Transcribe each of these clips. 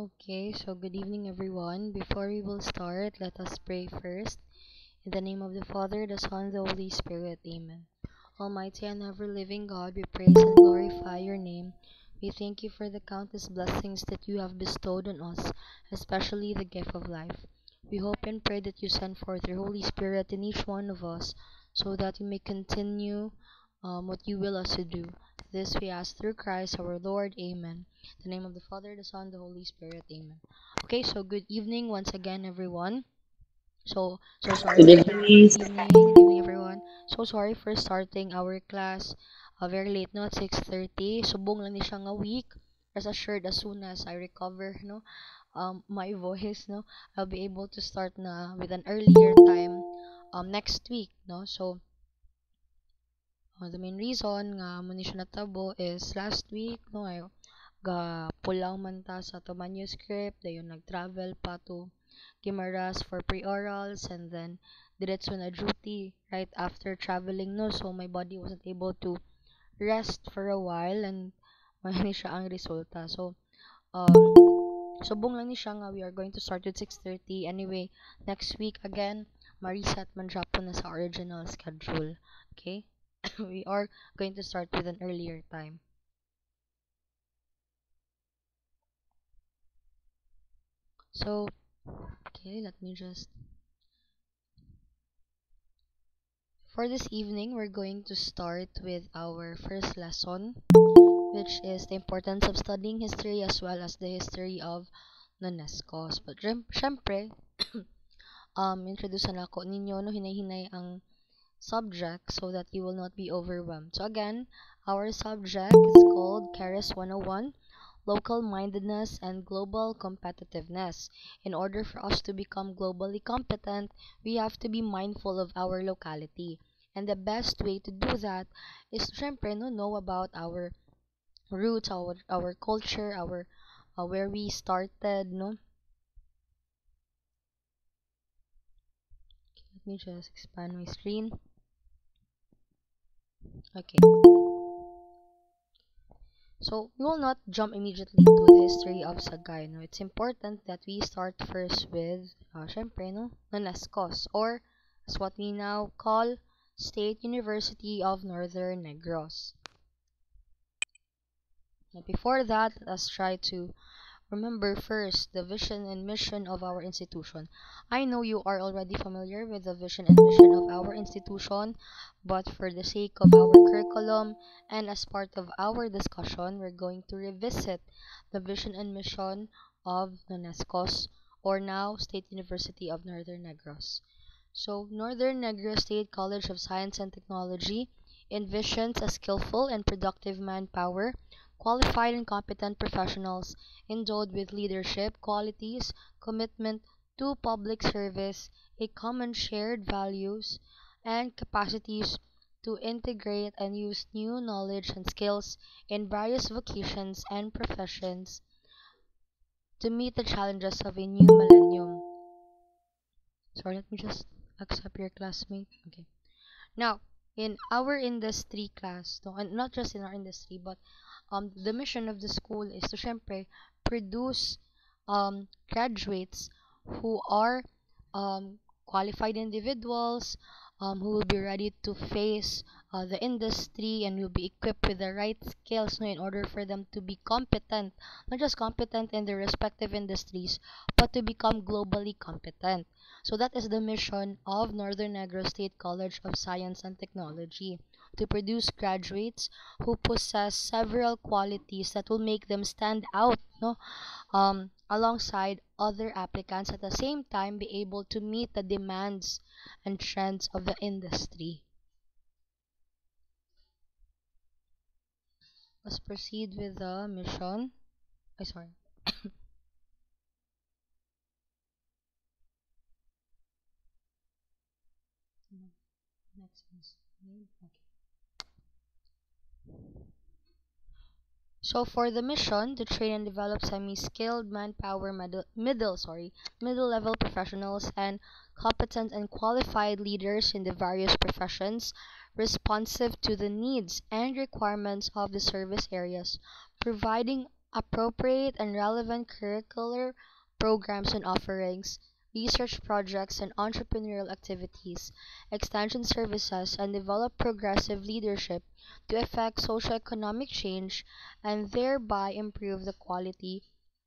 Okay, so good evening, everyone. Before we will start, let us pray first. In the name of the Father, the Son, and the Holy Spirit. Amen. Almighty and ever living God, we praise and glorify your name. We thank you for the countless blessings that you have bestowed on us, especially the gift of life. We hope and pray that you send forth your Holy Spirit in each one of us so that we may continue what you will us to do. This we ask through Christ our Lord. Amen. In the name of the Father, the Son, the Holy Spirit. Amen. Okay, so good evening once again, everyone. So sorry Good for evening, Miss. good evening, everyone. So sorry for starting our class very late, no, at 6:30. Subong lang ni siya nga week. Rest assured, as soon as I recover, no, my voice, no, I'll be able to start na with an earlier time, next week, no. So, the main reason nga mo ni siya natabo is last week, no, ay ga pulang man ta sa to manuscript, dayon nag-travel pa to Guimaras for pre-orals, and then diretso na duty right after traveling, no, so my body wasn't able to rest for a while, and mani siya ang resulta. So subong lang ni siya nga we are going to start at 6:30. Anyway, next week again ma-reset man siya po na sa original schedule. Okay. We are going to start with an earlier time. So, okay, let me just. For this evening, we're going to start with our first lesson, which is the importance of studying history as well as the history of Nonescos. But syempre, introduce na ako ninyo, no, hinay-hinay ang subject so that you will not be overwhelmed. So again, our subject is called CARES 101, Local Mindedness and Global Competitiveness. In order for us to become globally competent, we have to be mindful of our locality. And the best way to do that is to syempre, no, know about our roots, our culture, our where we started, no. Let me just expand my screen. Okay. So we will not jump immediately to the history of Sagay. No, it's important that we start first with, syempre, no, Nonescos, or as what we now call State University of Northern Negros. Now, before that, let's try to remember first the vision and mission of our institution. I know you are already familiar with the vision and mission of our institution, but for the sake of our curriculum and as part of our discussion, we're going to revisit the vision and mission of Nonescos, or now State University of Northern Negros. So, Northern Negros State College of Science and Technology envisions a skillful and productive manpower, qualified and competent professionals endowed with leadership qualities, commitment to public service, a common shared values, and capacities to integrate and use new knowledge and skills in various vocations and professions to meet the challenges of a new millennium. Sorry, let me just accept your classmate. Okay. Now, in our industry class, no, and not just in our industry, but the mission of the school is to syempre produce graduates who are qualified individuals, who will be ready to face the industry and will be equipped with the right skills, no, in order for them to be competent, not just competent in their respective industries, but to become globally competent. So that is the mission of Northern Negros State College of Science and Technology, to produce graduates who possess several qualities that will make them stand out, no, alongside other applicants, at the same time be able to meet the demands and trends of the industry. Let's proceed with the mission. I sorry. Next is okay. So for the mission, to train and develop semi-skilled manpower middle level professionals and competent and qualified leaders in the various professions responsive to the needs and requirements of the service areas, providing appropriate and relevant curricular programs and offerings, research projects and entrepreneurial activities, extension services, and develop progressive leadership to effect socioeconomic change and thereby improve the quality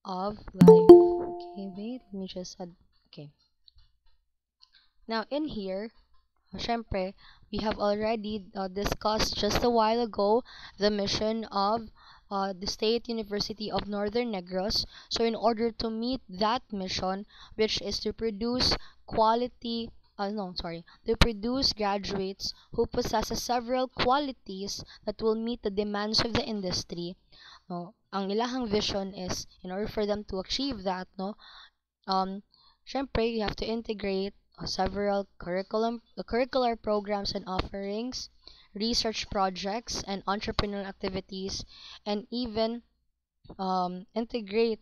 of life. Okay, wait, let me just add. Okay. Now, in here, syempre, we have already discussed just a while ago the mission of the State University of Northern Negros. So, in order to meet that mission, which is to produce quality, no, sorry, to produce graduates who possesses several qualities that will meet the demands of the industry. No, ang ilahang vision is in order for them to achieve that, no, syempre, you have to integrate several curricular programs and offerings, research projects and entrepreneurial activities, and even integrate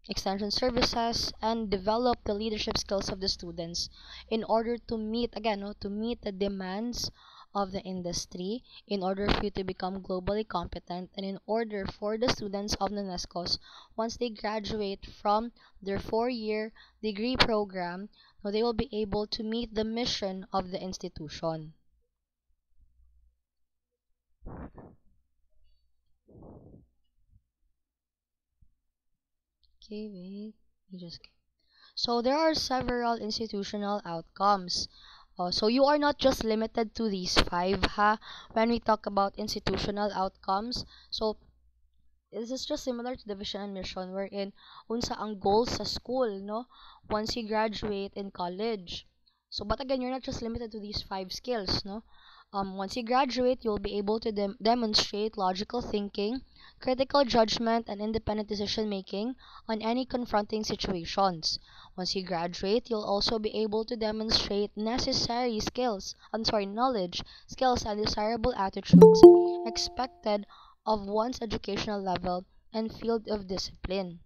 extension services and develop the leadership skills of the students in order to meet again to meet the demands of the industry, in order for you to become globally competent, and in order for the students of NUNESCOS, once they graduate from their 4-year degree program, they will be able to meet the mission of the institution. Okay, wait. You just So there are several institutional outcomes. So you are not just limited to these five, ha? When we talk about institutional outcomes, so this is just similar to the vision and mission, wherein unsa ang goals sa school, no? Once you graduate in college. So, but again, you're not just limited to these five skills, no? Once you graduate, you'll be able to demonstrate logical thinking, critical judgment, and independent decision making on any confronting situations. Once you graduate, you'll also be able to demonstrate necessary knowledge, skills, and desirable attitudes expected of one's educational level and field of discipline.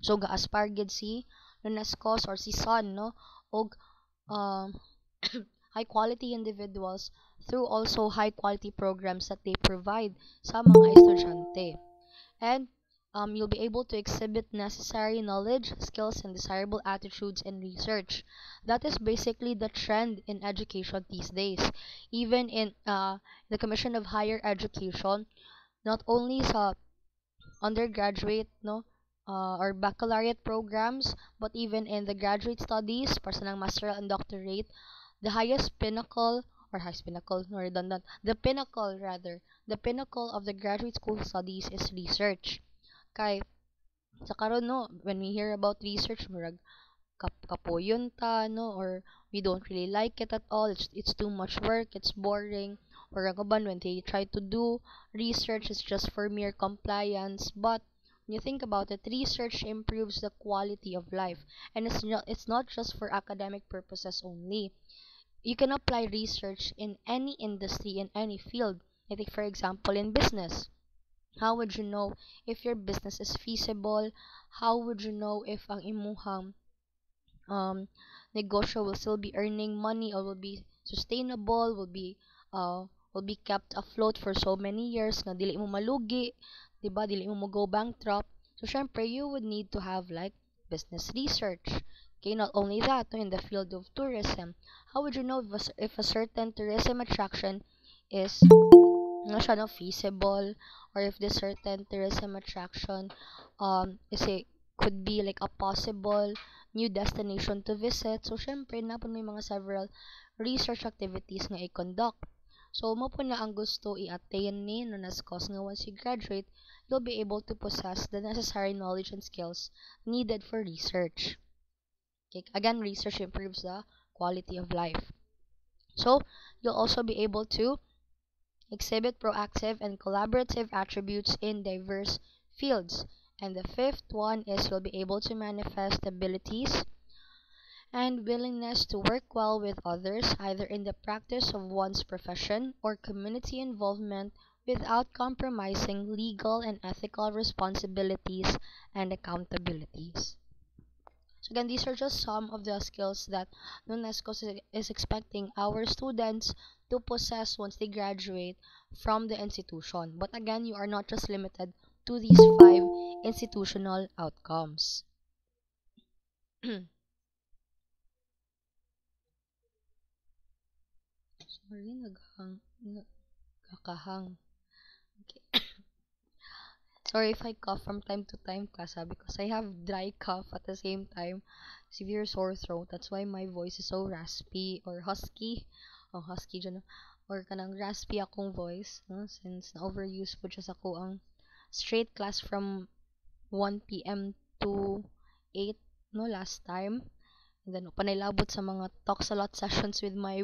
So, ga-aspire gid si NUNESCOS or si SUN, no? Og um, high quality individuals through also high quality programs that they provide sa mga estudyante. And you'll be able to exhibit necessary knowledge, skills, and desirable attitudes in research. That is basically the trend in education these days. Even in the Commission of Higher Education, not only sa undergraduate or baccalaureate programs, but even in the graduate studies para sa ng master and doctorate, the highest pinnacle or highest pinnacle no redundant the pinnacle rather the pinnacle of the graduate school studies is research. Kay sa karon, no, when we hear about research, murag kapoyon ta, no, or we don't really like it at all. It's too much work, it's boring, or ang uban when they try to do research, it's just for mere compliance. But when you think about it, research improves the quality of life, and it's not just for academic purposes only. You can apply research in any industry, in any field. I think, for example, in business. How would you know if your business is feasible? How would you know if ang imuhang um, negosyo will still be earning money, or will be sustainable, will be kept afloat for so many years nga dili mo malugi, 'di ba? Dili mo go bankrupt. So syempre you would need to have like business research. Okay, not only that, no, in the field of tourism, how would you know if a certain tourism attraction is siya no feasible, or if this certain tourism attraction is a could be like a possible new destination to visit. So syempre na po may mga several research activities nga i-conduct. So mo po na ang gusto i-attain ni NUNESCOS nga once you graduate, you'll be able to possess the necessary knowledge and skills needed for research. Okay, again, research improves the quality of life. So you'll also be able to exhibit proactive and collaborative attributes in diverse fields. And the fifth one is you'll be able to manifest abilities and willingness to work well with others, either in the practice of one's profession or community involvement, without compromising legal and ethical responsibilities and accountabilities. So again, these are just some of the skills that UNESCO is expecting our students to possess once they graduate from the institution. But again, you are not just limited to these five institutional outcomes. Sorry, nagkakahang. Okay. Sorry if I cough from time to time, Kasa, because I have dry cough at the same time, severe sore throat. That's why my voice is so raspy or husky. Oh, husky dyan, no? Or kanang raspy akong voice, no? Since na-overuse po siya sa ko ang straight class from 1 p.m. to 8, no, last time. And then, panilabot sa mga talks a lot sessions with my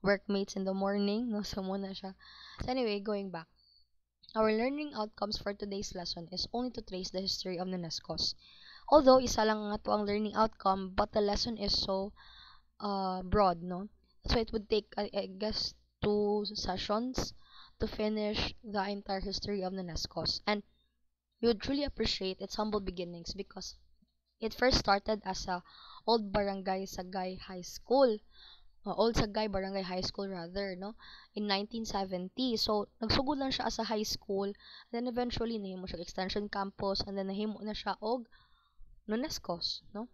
workmates in the morning, no? So, muna siya. So, anyway, going back. Our learning outcomes for today's lesson is only to trace the history of Nunescos. Although, isa lang nga to ang learning outcome, but the lesson is so broad, no? So, it would take, I guess, 2 sessions to finish the entire history of Nunescos. And we would truly appreciate its humble beginnings because it first started as a old barangay Sagay High School, Old Sagay Barangay High School rather, no? In 1970. So, nagsugod lang siya as a high school, then eventually nahimo siya extension campus, and then nahimo na siya og Nunescos, no?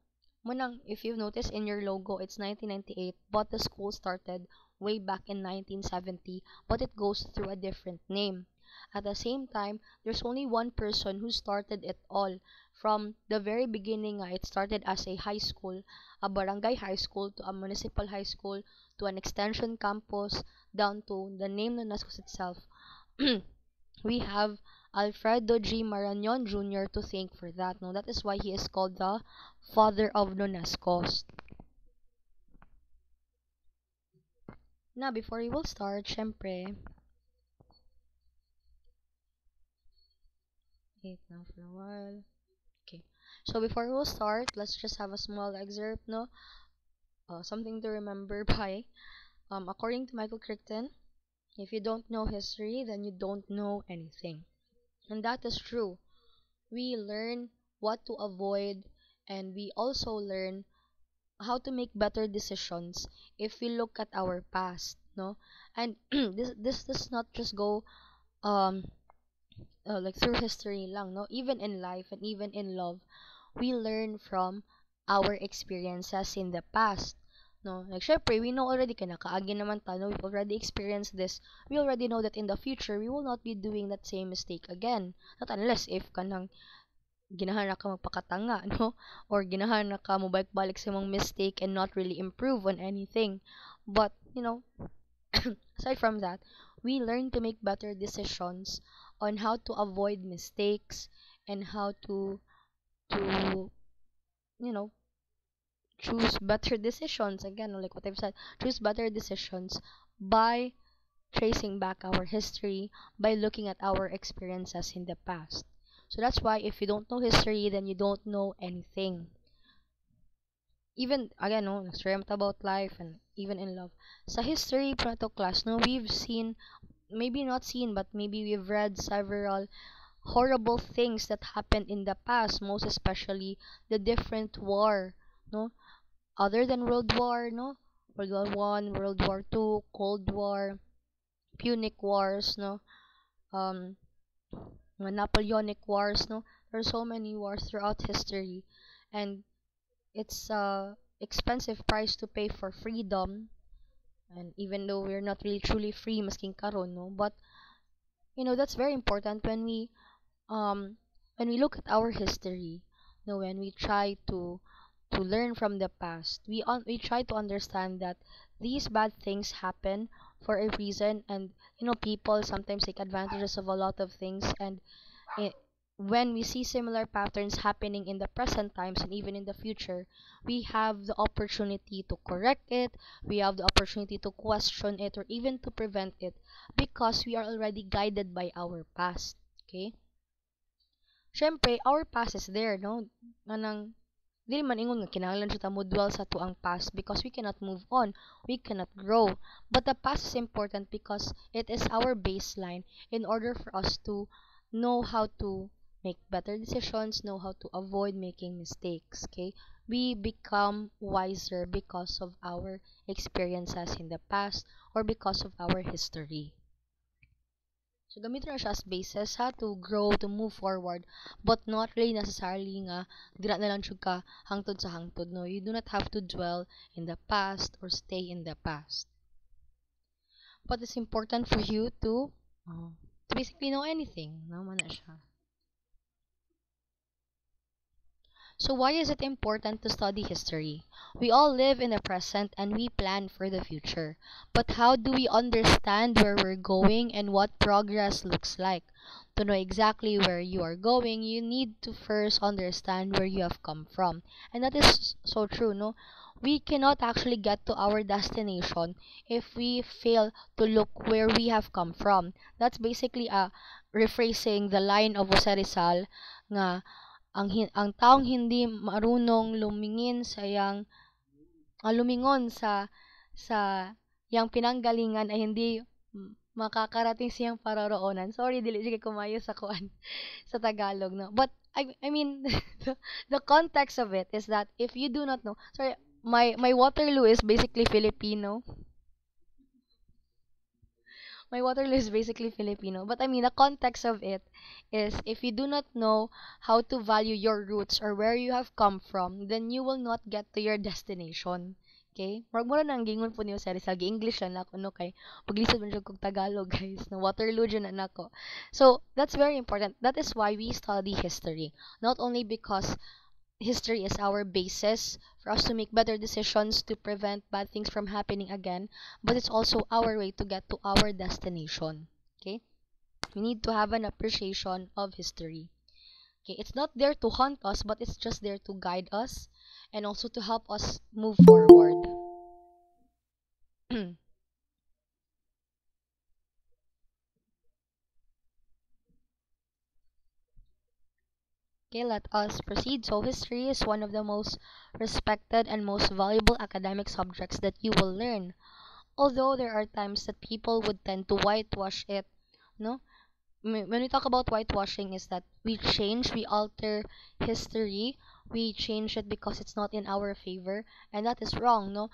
Munang, if you've noticed in your logo, it's 1998, but the school started way back in 1970, but it goes through a different name. At the same time, there's only one person who started it all. From the very beginning, it started as a high school, a barangay high school, to a municipal high school, to an extension campus, down to the name Nunescos itself. We have Alfredo G. Marañon Jr. to thank for that. No, that is why he is called the father of Nunescos. Now, before we will start, syempre, wait now for a while. Okay. So before we will start, let's just have a small excerpt, no? Something to remember by, according to Michael Crichton, if you don't know history, then you don't know anything. And that is true. We learn what to avoid, and we also learn how to make better decisions if we look at our past, no? And this does not just go um like through history lang, no? Even in life and even in love, we learn from our experiences in the past, no? Like syempre, we know already kana kaagi naman ta, no? We've already experienced this. We already know that in the future we will not be doing that same mistake again, not unless if kanang ginahan na ka magpakatanga, no? Or ginahan na ka mo balik-balik sa mong mistake and not really improve on anything. But, aside from that, we learn to make better decisions on how to avoid mistakes and how to you know choose better decisions again, like what I've said, choose better decisions by tracing back our history, by looking at our experiences in the past. So that's why if you don't know history, then you don't know anything. Even again, no, experiment about life and even in love. Sa history prato class, no, we've seen, maybe not seen, but maybe we've read several horrible things that happened in the past, most especially the different war, no, other than World War, no, World War One, World War Two, Cold War, Punic Wars, no, um, mga Napoleonic Wars, no. There are so many wars throughout history, and it's expensive price to pay for freedom. And even though we're not really truly free, masking karon, no, but that's very important um when we look at our history, when we try to learn from the past, we try to understand that these bad things happen for a reason, and people sometimes take advantages of a lot of things, and it, when we see similar patterns happening in the present times and even in the future, we have the opportunity to correct it, we have the opportunity to question it, or even to prevent it, because we are already guided by our past. Okay? Syempre, our past is there, no? Nanang, dili man ingon nga kinahanglan siya ta mo dwell sa tuang past because we cannot move on, we cannot grow. But the past is important because it is our baseline in order for us to know how to make better decisions, know how to avoid making mistakes, okay? We become wiser because of our experiences in the past or because of our history. So gamiton na siya as basis ha to grow, to move forward, but not really necessarily nga dira na lang jud ka hangtod sa hangtod, no. You do not have to dwell in the past or stay in the past. But it's important for you to basically know anything, no man na siya. So why is it important to study history? We all live in the present and we plan for the future. But how do we understand where we're going and what progress looks like? To know exactly where you are going, you need to first understand where you have come from. And that is so true, no? We cannot actually get to our destination if we fail to look where we have come from. That's basically rephrasing the line of Jose Rizal nga ang taong hindi marunong lumingin sa lumingon sa yang pinanggalingan ay hindi makakarating siyang paroroonan. Sorry, dili siya kumayo sa kuan sa Tagalog, no. But I mean the context of it is that if you do not know, sorry, my Waterloo is basically Filipino. My Waterloo is basically Filipino. But I mean, the context of it is if you do not know how to value your roots or where you have come from, then you will not get to your destination. Okay? Marag mo nang gingon po niyo sa Rizal. English na ako, no? Kay paglisod man kog Tagalog, guys. No, Waterloo dyan na nako. So, that's very important. That is why we study history. Not only because history is our basis for us to make better decisions to prevent bad things from happening again, but it's also our way to get to our destination. Okay? We need to have an appreciation of history. Okay? It's not there to haunt us, but it's just there to guide us and also to help us move forward. Okay, let us proceed. So, history is one of the most respected and most valuable academic subjects that you will learn. Although there are times that people would tend to whitewash it, no? When we talk about whitewashing is that we alter history, we change it because it's not in our favor, and that is wrong, no?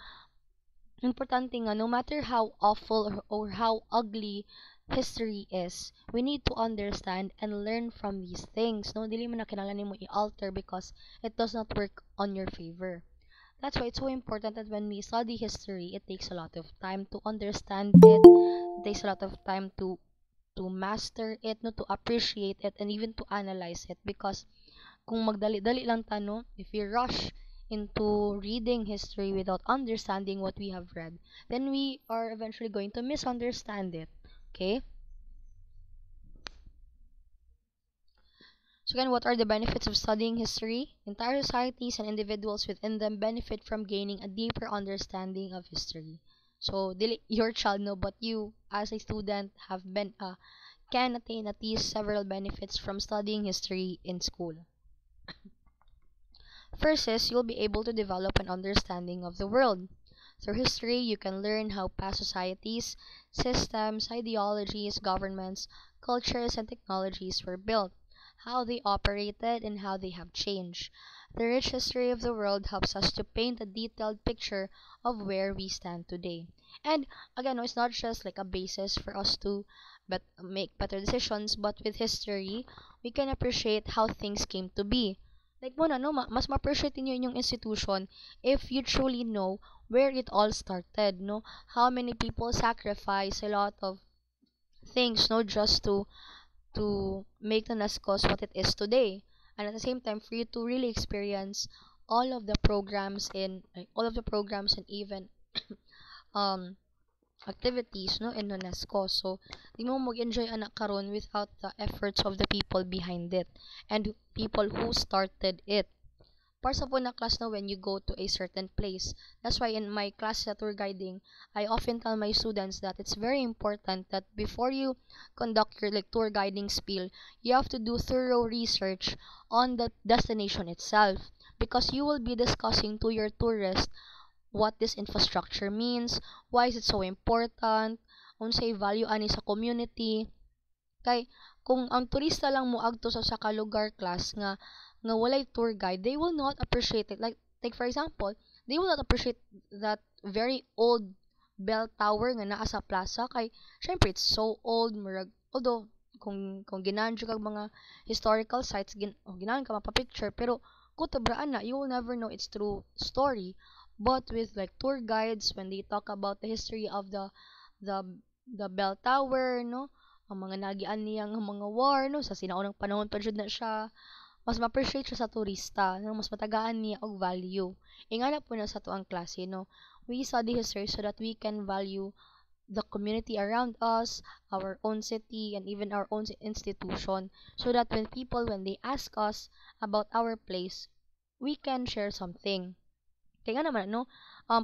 Importante nga, no matter how awful or how ugly history is, we need to understand and learn from these things, no? Dili man na kinahanglan nimo i-alter because it does not work on your favor. That's why it's so important that when we study history, it takes a lot of time to understand it. It takes a lot of time to master it, no, to appreciate it, and even to analyze it. Because kung magdali-dali lang ta, no, if we rush into reading history without understanding what we have read, then we are eventually going to misunderstand it. Okay? So again, what are the benefits of studying history? Entire societies and individuals within them benefit from gaining a deeper understanding of history. So, dili your child no, but you as a student have been can attain at least several benefits from studying history in school. First is you'll be able to develop an understanding of the world. Through history, you can learn how past societies, systems, ideologies, governments, cultures, and technologies were built, how they operated, and how they have changed. The rich history of the world helps us to paint a detailed picture of where we stand today. And again, no, it's not just like a basis for us to make better decisions, but with history, we can appreciate how things came to be. Like mo na, no, mas ma-appreciate niyo yung institution if you truly know where it all started, no? How many people sacrifice a lot of things, no, just to make the NASCOS what it is today. And at the same time, for you to really experience all of the programs and even um activities, no, in UNESCO. So di mo mag-enjoy anak karon without the efforts of the people behind it and people who started it. Parts of na class na when you go to a certain place. That's why in my class at tour guiding, I often tell my students that it's very important that before you conduct your like tour guiding spiel, you have to do thorough research on the destination itself because you will be discussing to your tourists what this infrastructure means, why is it so important, unsay value ani sa community. Kay kung ang turista lang mo agto sa lugar class nga walay tour guide, they will not appreciate it. Like for example, they will not appreciate that very old bell tower nga naa sa plaza kay syempre it's so old murag although kung ginahan jud kag mga historical sites ginahan ka mapapicture pero kung tabraan na you will never know its true story. But with like tour guides when they talk about the history of the the bell tower, no, ang mga nagian niyang mga war, no, sa sinaunang panahon pa jud na siya, mas ma-appreciate siya sa turista, no, mas matagaan niya og value. Ingana po na sa to ang klase, no, we study history so that we can value the community around us, our own city, and even our own institution, so that when they ask us about our place, we can share something. Kaya nga naman, no,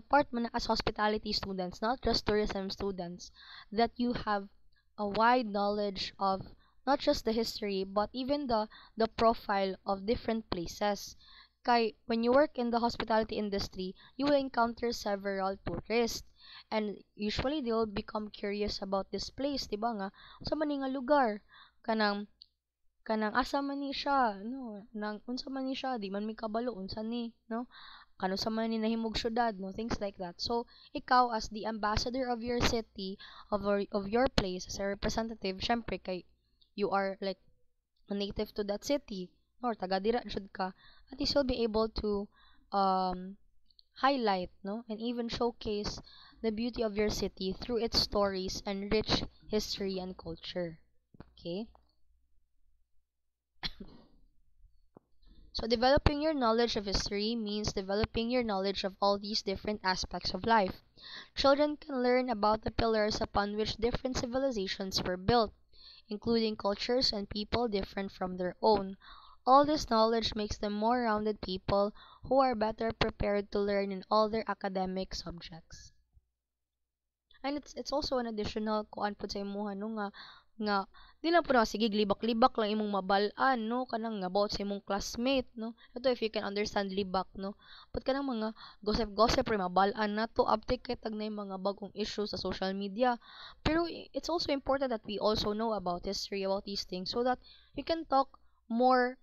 part mo na as hospitality students, not just tourism students, that you have a wide knowledge of not just the history, but even the profile of different places. Kay, when you work in the hospitality industry, you will encounter several tourists. And usually, they will become curious about this place, di ba nga? Sa man nga lugar, kanang kanang asa man ni siya, no? Nang unsa man ni siya, di man mi kabalo unsa ni, no? Kano sa man ni nahimog syudad, no, things like that. So ikaw as the ambassador of your city, of your place, as a representative, syempre kay you are like a native to that city or taga dira jud ka, at least you'll be able to um highlight, no, and even showcase the beauty of your city through its stories and rich history and culture. Okay. So, developing your knowledge of history means developing your knowledge of all these different aspects of life. Children can learn about the pillars upon which different civilizations were built, including cultures and people different from their own. All this knowledge makes them more rounded people who are better prepared to learn in all their academic subjects. And it's also an additional kuan pud sa imuha no nga di lang pud na sige libak-libak lang imong mabal-an no kanang nga about sa imong classmate no ito if you can understand libak no but kanang mga gossip ray mabal-an na to update kay tag na yung mga bagong issues sa social media pero it's also important that we also know about history about these things so that we can talk more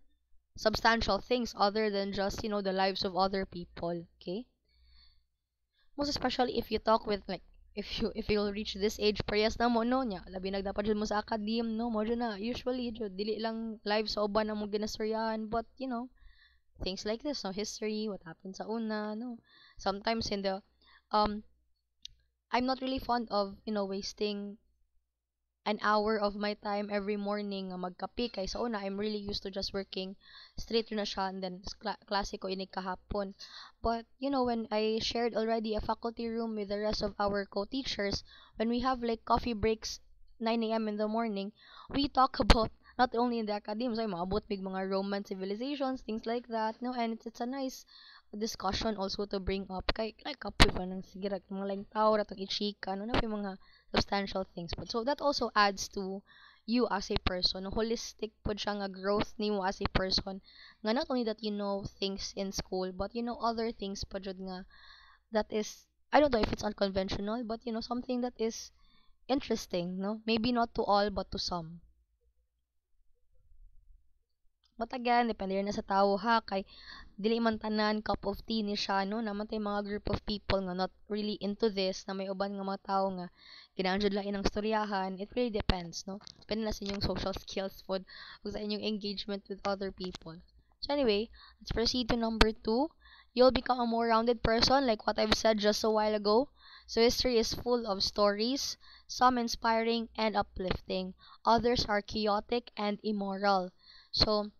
substantial things other than just the lives of other people. Okay, most especially if you talk with like if you'll reach this age parehas na mo no nya labi nagdapat jud mo sa academe no mo jud na usually jud dili lang live sa uban ang mo ginastoryahan but things like this no history what happened sa una no sometimes in the um I'm not really fond of wasting an hour of my time every morning nga magkape kay sa una I'm really used to just working straight na siya and then klase ko ini kahapon. But when I shared already a faculty room with the rest of our co-teachers, when we have like coffee breaks 9 a.m. in the morning, we talk about not only in the academy, so maabot big mga Roman civilizations, things like that, no, and it's a nice discussion also to bring up kay like kapoy pa nang sige ra mga laing tao ra tong ichika no na mga substantial things but so that also adds to you as a person no? Holistic pud siya nga growth nimo as a person nga not only that you know things in school but other things pa jud nga that is I don't know if it's unconventional but something that is interesting no maybe not to all but to some. But again, depende rin na sa tao ha, kay dili man tanan cup of tea ni siya, no? Naman tay mga group of people nga not really into this, na may uban nga mga tao nga kinahanglan jud lang inang storyahan. It really depends, no? Depende na sa inyong social skills pod ug sa inyong engagement with other people. So anyway, let's proceed to number 2. You'll become a more rounded person like what I've said just a while ago. So history is full of stories, some inspiring and uplifting. Others are chaotic and immoral. So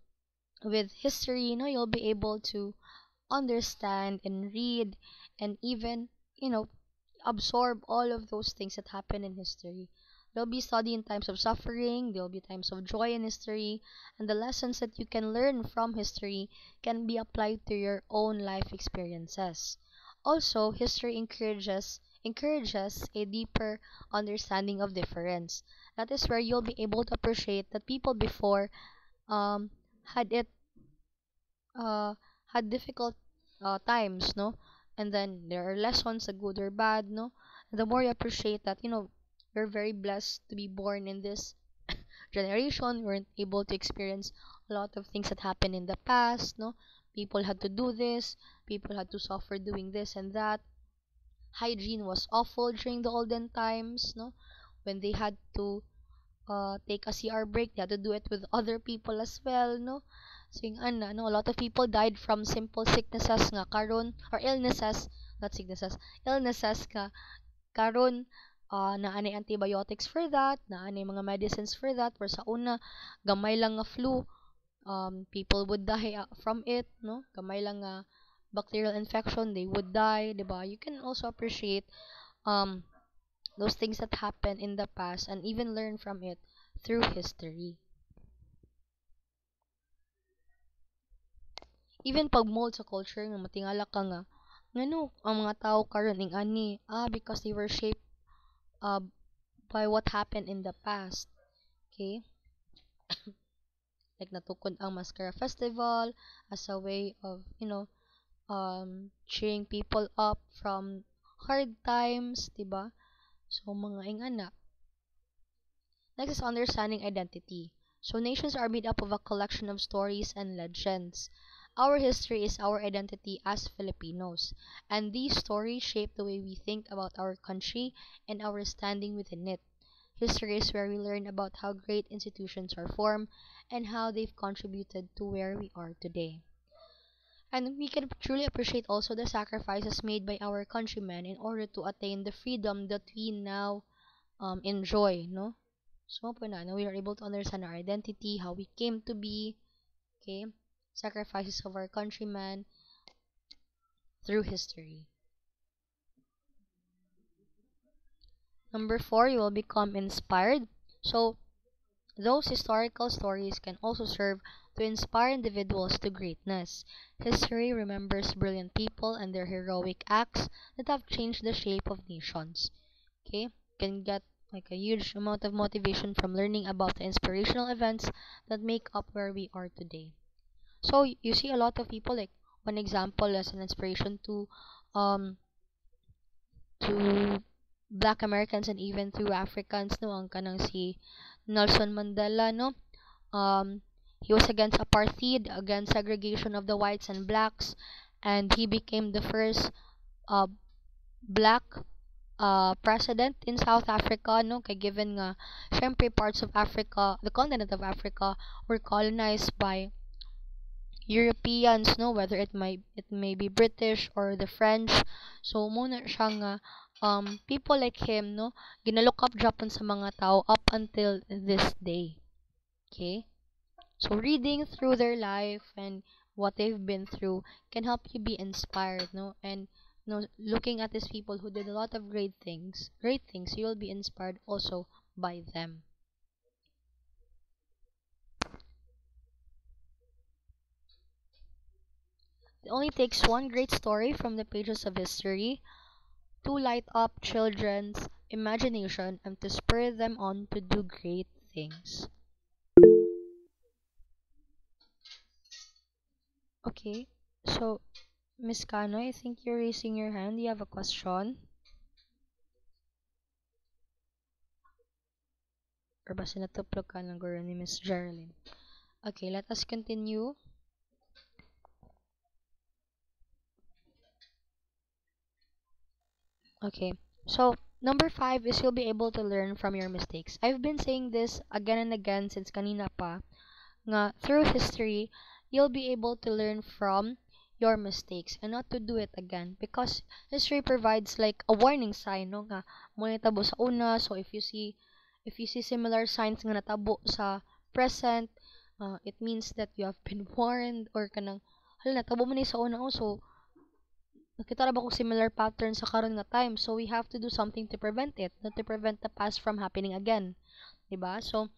with history, you'll be able to understand and read and even, absorb all of those things that happen in history. There'll be study in times of suffering, there'll be times of joy in history, and the lessons that you can learn from history can be applied to your own life experiences. Also, history encourages a deeper understanding of difference. That is where you'll be able to appreciate that people before um had it uh had difficult times, no, and then there are lessons, the good or bad, no, and the more you appreciate that, we're very blessed to be born in this generation. We weren't able to experience a lot of things that happened in the past, no, people had to do this, people had to suffer doing this and that. hygiene was awful during the olden times, no? When they had to take a CR break, they had to do it with other people as well, no? So yung ano, no, a lot of people died from simple sicknesses nga karon, or illnesses, not sicknesses, illnesses nga karon, na anay antibiotics for that, na anay mga medicines for that, where sa una gamay lang nga flu, people would die from it, no? Gamay lang nga bacterial infection, they would die, 'di ba? You can also appreciate um those things that happened in the past and even learn from it through history. Even pag mold sa culture nga matingala ka nga ngano ang mga tao karon ing ani, because they were shaped uh, by what happened in the past. Okay? Like natukod ang Mascara Festival as a way of, cheering people up from hard times, 'di ba? So mga ingana. Next is understanding identity. So nations are made up of a collection of stories and legends. Our history is our identity as Filipinos, and these stories shape the way we think about our country and our standing within it. History is where we learn about how great institutions are formed and how they've contributed to where we are today. And we can truly appreciate also the sacrifices made by our countrymen in order to attain the freedom that we now enjoy, no? So, po na, we are able to understand our identity, how we came to be, okay? Sacrifices of our countrymen through history. Number 4, you will become inspired. So, those historical stories can also serve to inspire individuals to greatness. History remembers brilliant people and their heroic acts that have changed the shape of nations. Okay? You can get like a huge amount of motivation from learning about the inspirational events that make up where we are today. So you see a lot of people, like one example as an inspiration um to Black Americans and even to Africans, no, ang kanang si Nelson Mandela, no. He was against apartheid, against segregation of the whites and blacks, and he became the first uh, black president in South Africa, no, kay given nga syempre parts of Africa, the continent of Africa were colonized by Europeans, no, whether it may be British or the French. So muna siya nga people like him, no, ginalook up Japan sa mga tao up until this day. Okay? So reading through their life and what they've been through can help you be inspired, no? And looking at these people who did a lot of great things, you'll be inspired also by them. It only takes one great story from the pages of history to light up children's imagination and to spur them on to do great things. Okay, so Miss Kano, I think you're raising your hand. You have a question? Or basta natuplog ka ng guro ni Miss Geraldine? Okay, let us continue. Okay, so number 5 is you'll be able to learn from your mistakes. I've been saying this again and again since kanina pa, nga through history, you'll be able to learn from your mistakes and not to do it again because history provides like a warning sign, no, nga mo natabo sa una. So if you see similar signs nga natabo sa present, it means that you have been warned or kanang hala natabo mo ni sa una, so nakita na ba ko similar pattern sa karon nga time, so we have to do something to prevent it, not to prevent the past from happening again, diba? So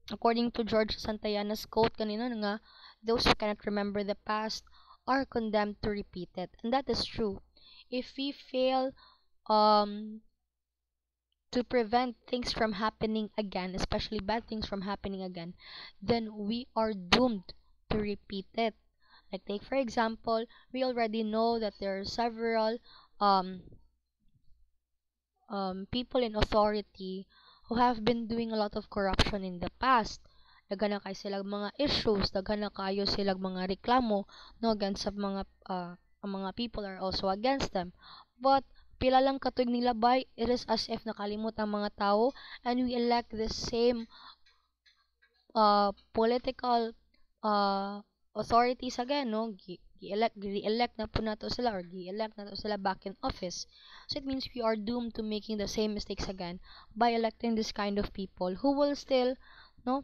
according to George Santayana's quote kanina nga, those who cannot remember the past are condemned to repeat it. And that is true. If we fail um to prevent things from happening again, especially bad things from happening again, then we are doomed to repeat it. Like take for example, we already know that there are several um people in authority who have been doing a lot of corruption in the past. Daghan na kayo silang mga issues, daghan na kayo silang mga reklamo, no, against sa mga ang mga people are also against them. But pila lang katuig nilabay, it is as if nakalimot ang mga tao, and we elect the same political uh, authorities again, no? Gi-elect na po nato sila, or gi-elect nato sila back in office. So it means we are doomed to making the same mistakes again by electing this kind of people who will still, no,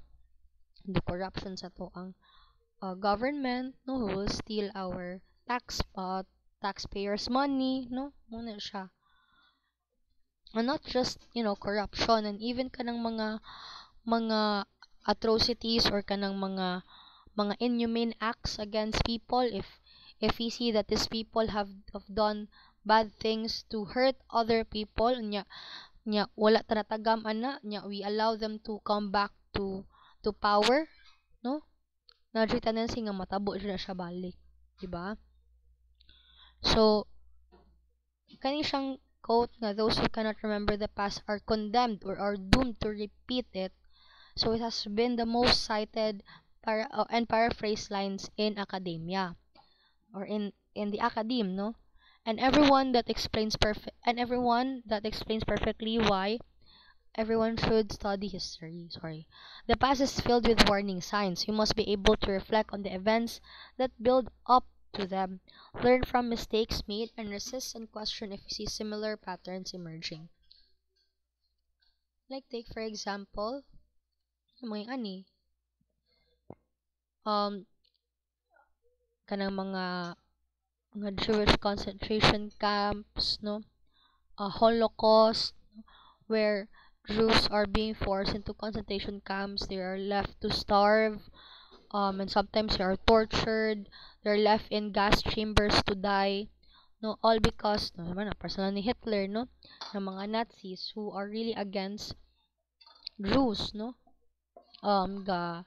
do corruption sa to ang government, no, who will steal our taxpayers money, no, muna siya. And not just, corruption, and even kanang mga atrocities, or kanang mga inhumane acts against people, if we see that these people have done bad things to hurt other people, nya wala ta natagam ana, nya we allow them to come back to power, no, na tendency nga matabo na siya balik, di ba? So kani siyang quote nga, those who cannot remember the past are condemned or are doomed to repeat it. So it has been the most cited and paraphrased lines in academia, or in the academe, no? Everyone that explains perfectly why everyone should study history. Sorry. The past is filled with warning signs. You must be able to reflect on the events that build up to them, learn from mistakes made, and resist and question if you see similar patterns emerging. Like, take for example, mga ani, um, kanang mga Jewish concentration camps, no? Holocaust, where Jews are being forced into concentration camps. They are left to starve, and sometimes they are tortured. They're left in gas chambers to die. No, all because, no, naman, personal ni Hitler, no, ng mga Nazis who are really against Jews, no, ga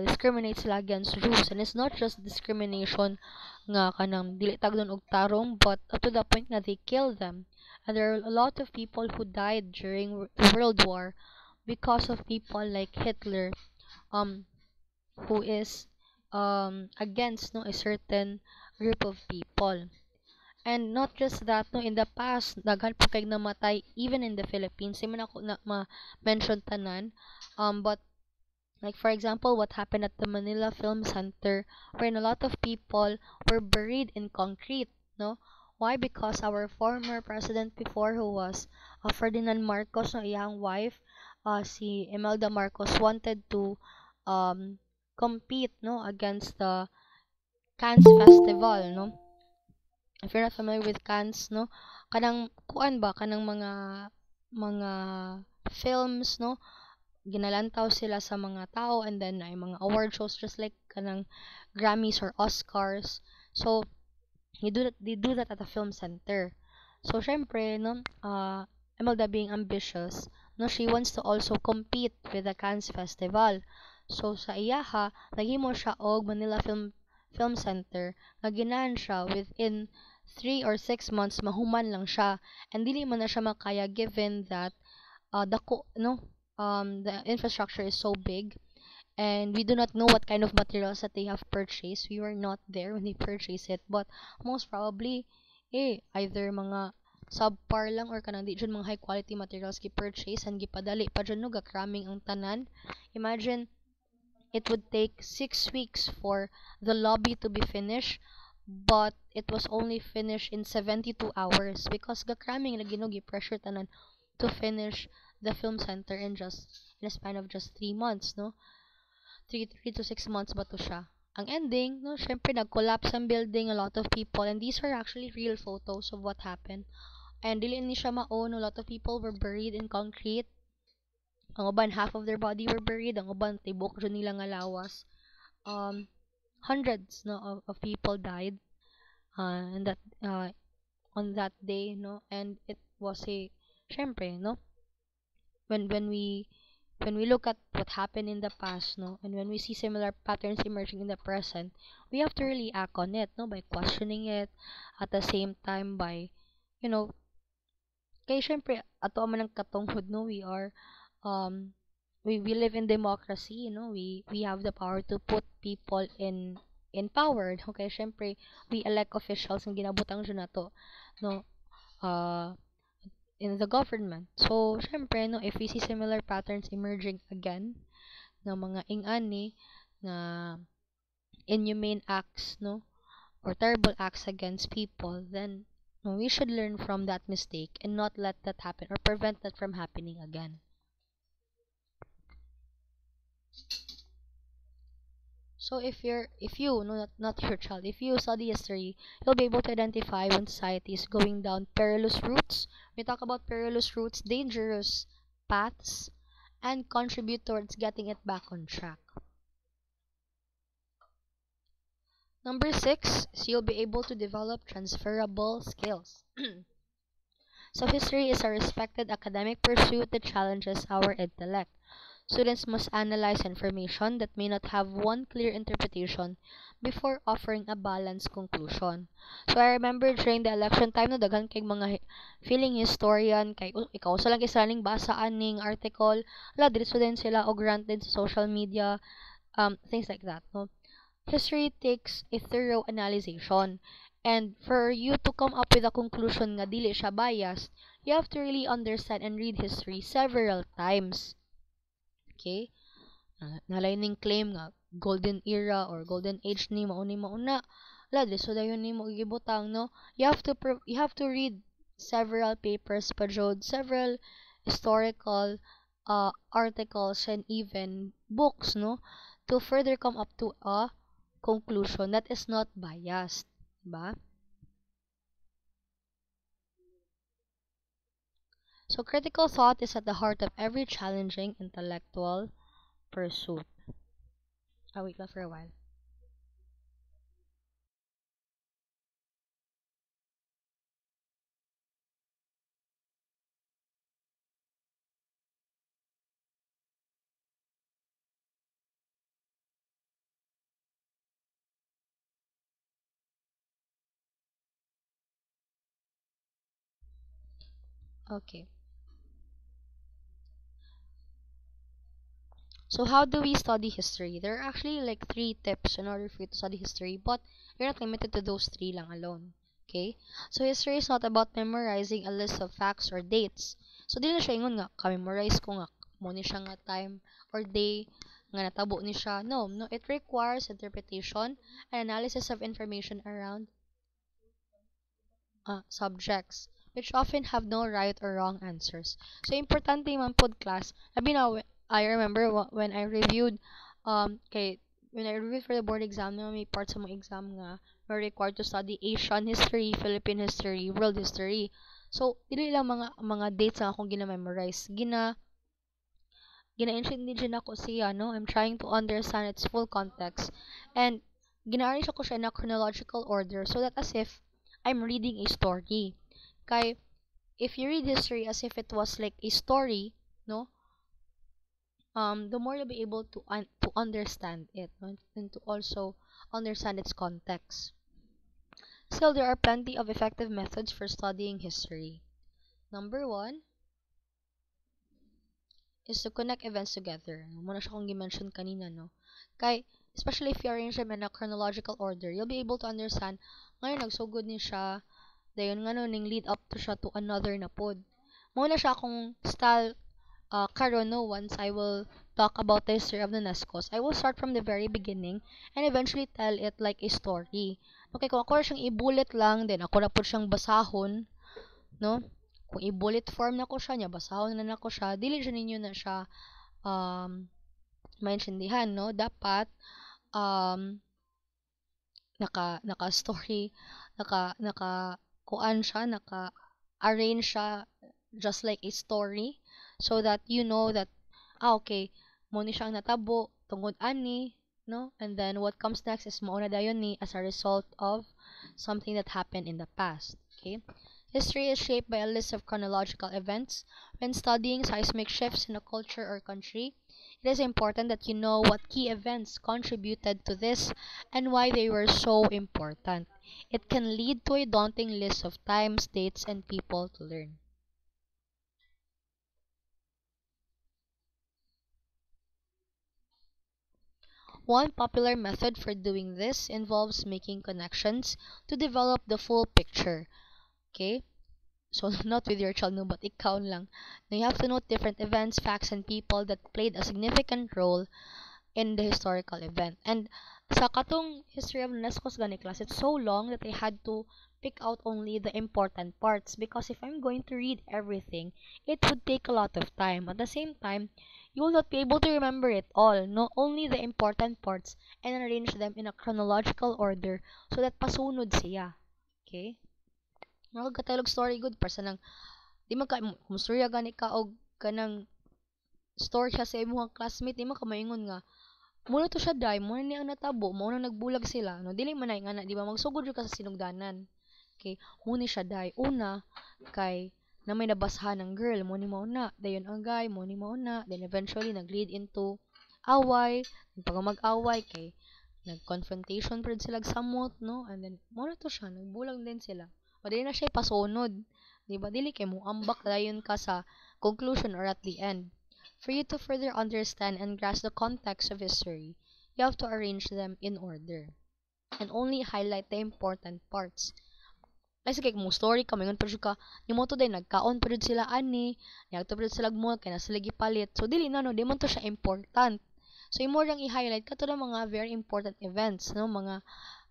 discriminate sila against Jews, and it's not just discrimination nga kanang dili tagdon og tarong, but up to the point na they kill them. And there are a lot of people who died during the World War because of people like Hitler, um who is against, no, a certain group of people. And not just that, no, in the past daghan po kay namatay even in the Philippines. Di man ako na ma-mention tanan, but like for example, what happened at the Manila Film Center, wherein a lot of people were buried in concrete, no? Why? Because our former president before, who was Ferdinand Marcos, no, iyang wife, si Imelda Marcos, wanted to um, compete, no, against the Cannes Festival, no? If you're not familiar with Cannes, no, kanang kuan ba, kanang mga films, no, ginalantaw sila sa mga tao, and then ay mga award shows just like kanang Grammys or Oscars. So they do that at a film center. So syempre, no, Imelda being ambitious, no, she wants to also compete with the Cannes Festival. So sa iyaha naghimo siya og Manila Film Center nga ginahan siya within 3 or 6 months, mahuman lang siya, and dili man na siya makaya given that the infrastructure is so big, and we do not know what kind of materials that they have purchased. We were not there when they purchased it, but most probably, either mga subpar lang, or kanang di dyan mga high quality materials gi-purchase and gipadali pa dyan, no, gakraming ang tanan. Imagine, it would take 6 weeks for the lobby to be finished, but it was only finished in 72 hours because gakraming lagi, no, gi-pressure tanan to finish the film center in a span of just 3 months, no? 3 to 6 months ba to siya? Ang ending, no, syempre nag-collapse ang building, a lot of people, and these are actually real photos of what happened. And dili ni siya maon, a lot of people were buried in concrete. Ang uban, half of their body were buried, ang uban, tibok dyan nila nga lawas. Hundreds, no, of people died and that on that day, no, and it was a, syempre, no, when we look at what happened in the past, no, and when we see similar patterns emerging in the present, we have to really act on it, no, by questioning it, at the same time by, you know, kay syempre ato man ang katunghod, no, um we live in democracy, no, we have the power to put people in power, okay, syempre we elect officials, ang ginabutang dyan nato, no, uh, in the government. So, syempre, no, if we see similar patterns emerging again, ng mga ingani, na inhumane acts, no, or terrible acts against people, then no, we should learn from that mistake and not let that happen or prevent that from happening again. So if you no, not your child, if you study history, you'll be able to identify when society is going down perilous routes. We talk about perilous routes, dangerous paths, and contribute towards getting it back on track. Number six is you'll be able to develop transferable skills. So history is a respected academic pursuit that challenges our intellect. Students must analyze information that may not have one clear interpretation before offering a balanced conclusion. So I remember during the election time no daghan kay mga feeling historian kay ikaw sa lang isa ning basa aning article, ala diretso din sila og rant din sa social media, things like that, no. History takes a thorough analyzation. And for you to come up with a conclusion nga dili siya biased, you have to really understand and read history several times. Okay? Nalaining claim nga golden era or golden age ni mauna. Wala so dayon ni mo gibutang no. You have to read several papers pa jud, several historical articles and even books no to further come up to a conclusion that is not biased, ba? So critical thought is at the heart of every challenging intellectual pursuit. Wait lang for a while. Okay. So how do we study history? There are actually like three tips in order for you to study history, but you're not limited to those three lang alone. Okay? So history is not about memorizing a list of facts or dates. So di na siya ingon nga, ka-memorize ko nga, mo ni siya nga time or day nga natabo ni siya. No, no, it requires interpretation and analysis of information around subjects, which often have no right or wrong answers. So, importante man pod class. Sabi na, I remember when I reviewed, when I reviewed for the board exam, may parts sa mga exam nga, we're required to study Asian history, Philippine history, world history. So, dili lang mga dates ang akong gina-memorize. Gina-introduce ako siya, no? I'm trying to understand its full context. And, gina-arrange ako siya in a chronological order so that as if I'm reading a story. Kay, if you read history as if it was like a story, no? The more you'll be able to understand it, no? And to also understand its context. Still, there are plenty of effective methods for studying history. Number one is to connect events together. Muna siya kong mention kanina, no? Kay, especially if you arrange them in a chronological order, you'll be able to understand, ngayon, nagsugod ni siya, dayon nga no, ning lead up to siya to another na pod. Muna siya akong style, karon no, once I will talk about the history of the Nescos, I will start from the very beginning and eventually tell it like a story. Okay, kung ako siyang i-bullet lang, then ako na po siyang basahon, no? Kung i-bullet form na ko siya niya, basahon na ko siya, dili siya ninyo na siya maintindihan, no? Dapat um, naka story, kuan siya, naka arrange siya just like a story so that you know that okay, mo ni siyang natabo tungod ani, no? And then what comes next is mao na dayon ni as a result of something that happened in the past. Okay? History is shaped by a list of chronological events. When studying seismic shifts in a culture or country, it is important that you know what key events contributed to this and why they were so important. It can lead to a daunting list of times, dates, and people to learn. One popular method for doing this involves making connections to develop the full picture. Okay? So not with your child, no, but ikaw lang. Now you have to note different events, facts, and people that played a significant role in the historical event. And sa katong history of Nescos gani class, it's so long that I had to pick out only the important parts because if I'm going to read everything, it would take a lot of time. At the same time, you will not be able to remember it all, no, only the important parts and arrange them in a chronological order so that pasunod siya. Okay? Mga katalog story good para sa nang di man ka kung storya gani ka og kanang story siya sa imong classmate di man ka maingon nga muna to siya day mo ni ang natabo mo na nagbulag sila no dili man ay nga na di ba magsugod jud ka sa sinugdanan okay muna siya day una kay na may nabashan ng girl mo ni mauna dayon ang guy mo ni mauna then eventually nag-lead into away pag mag-away kay nag-confrontation pud sila samot no and then mo na to siya nagbulag din sila o dili na siya pasunod di ba dili kay mo ambak dayon ka sa conclusion or at the end. For you to further understand and grasp the context of history, you have to arrange them in order and only highlight the important parts. Like sige mo story ka mingon pud ka nimo to day nagkaon pud sila ani, nagto pud sila mo kay na sila gipalit. So dili na no, di man to siya important. So imo lang i-highlight kato ng mga very important events, no, mga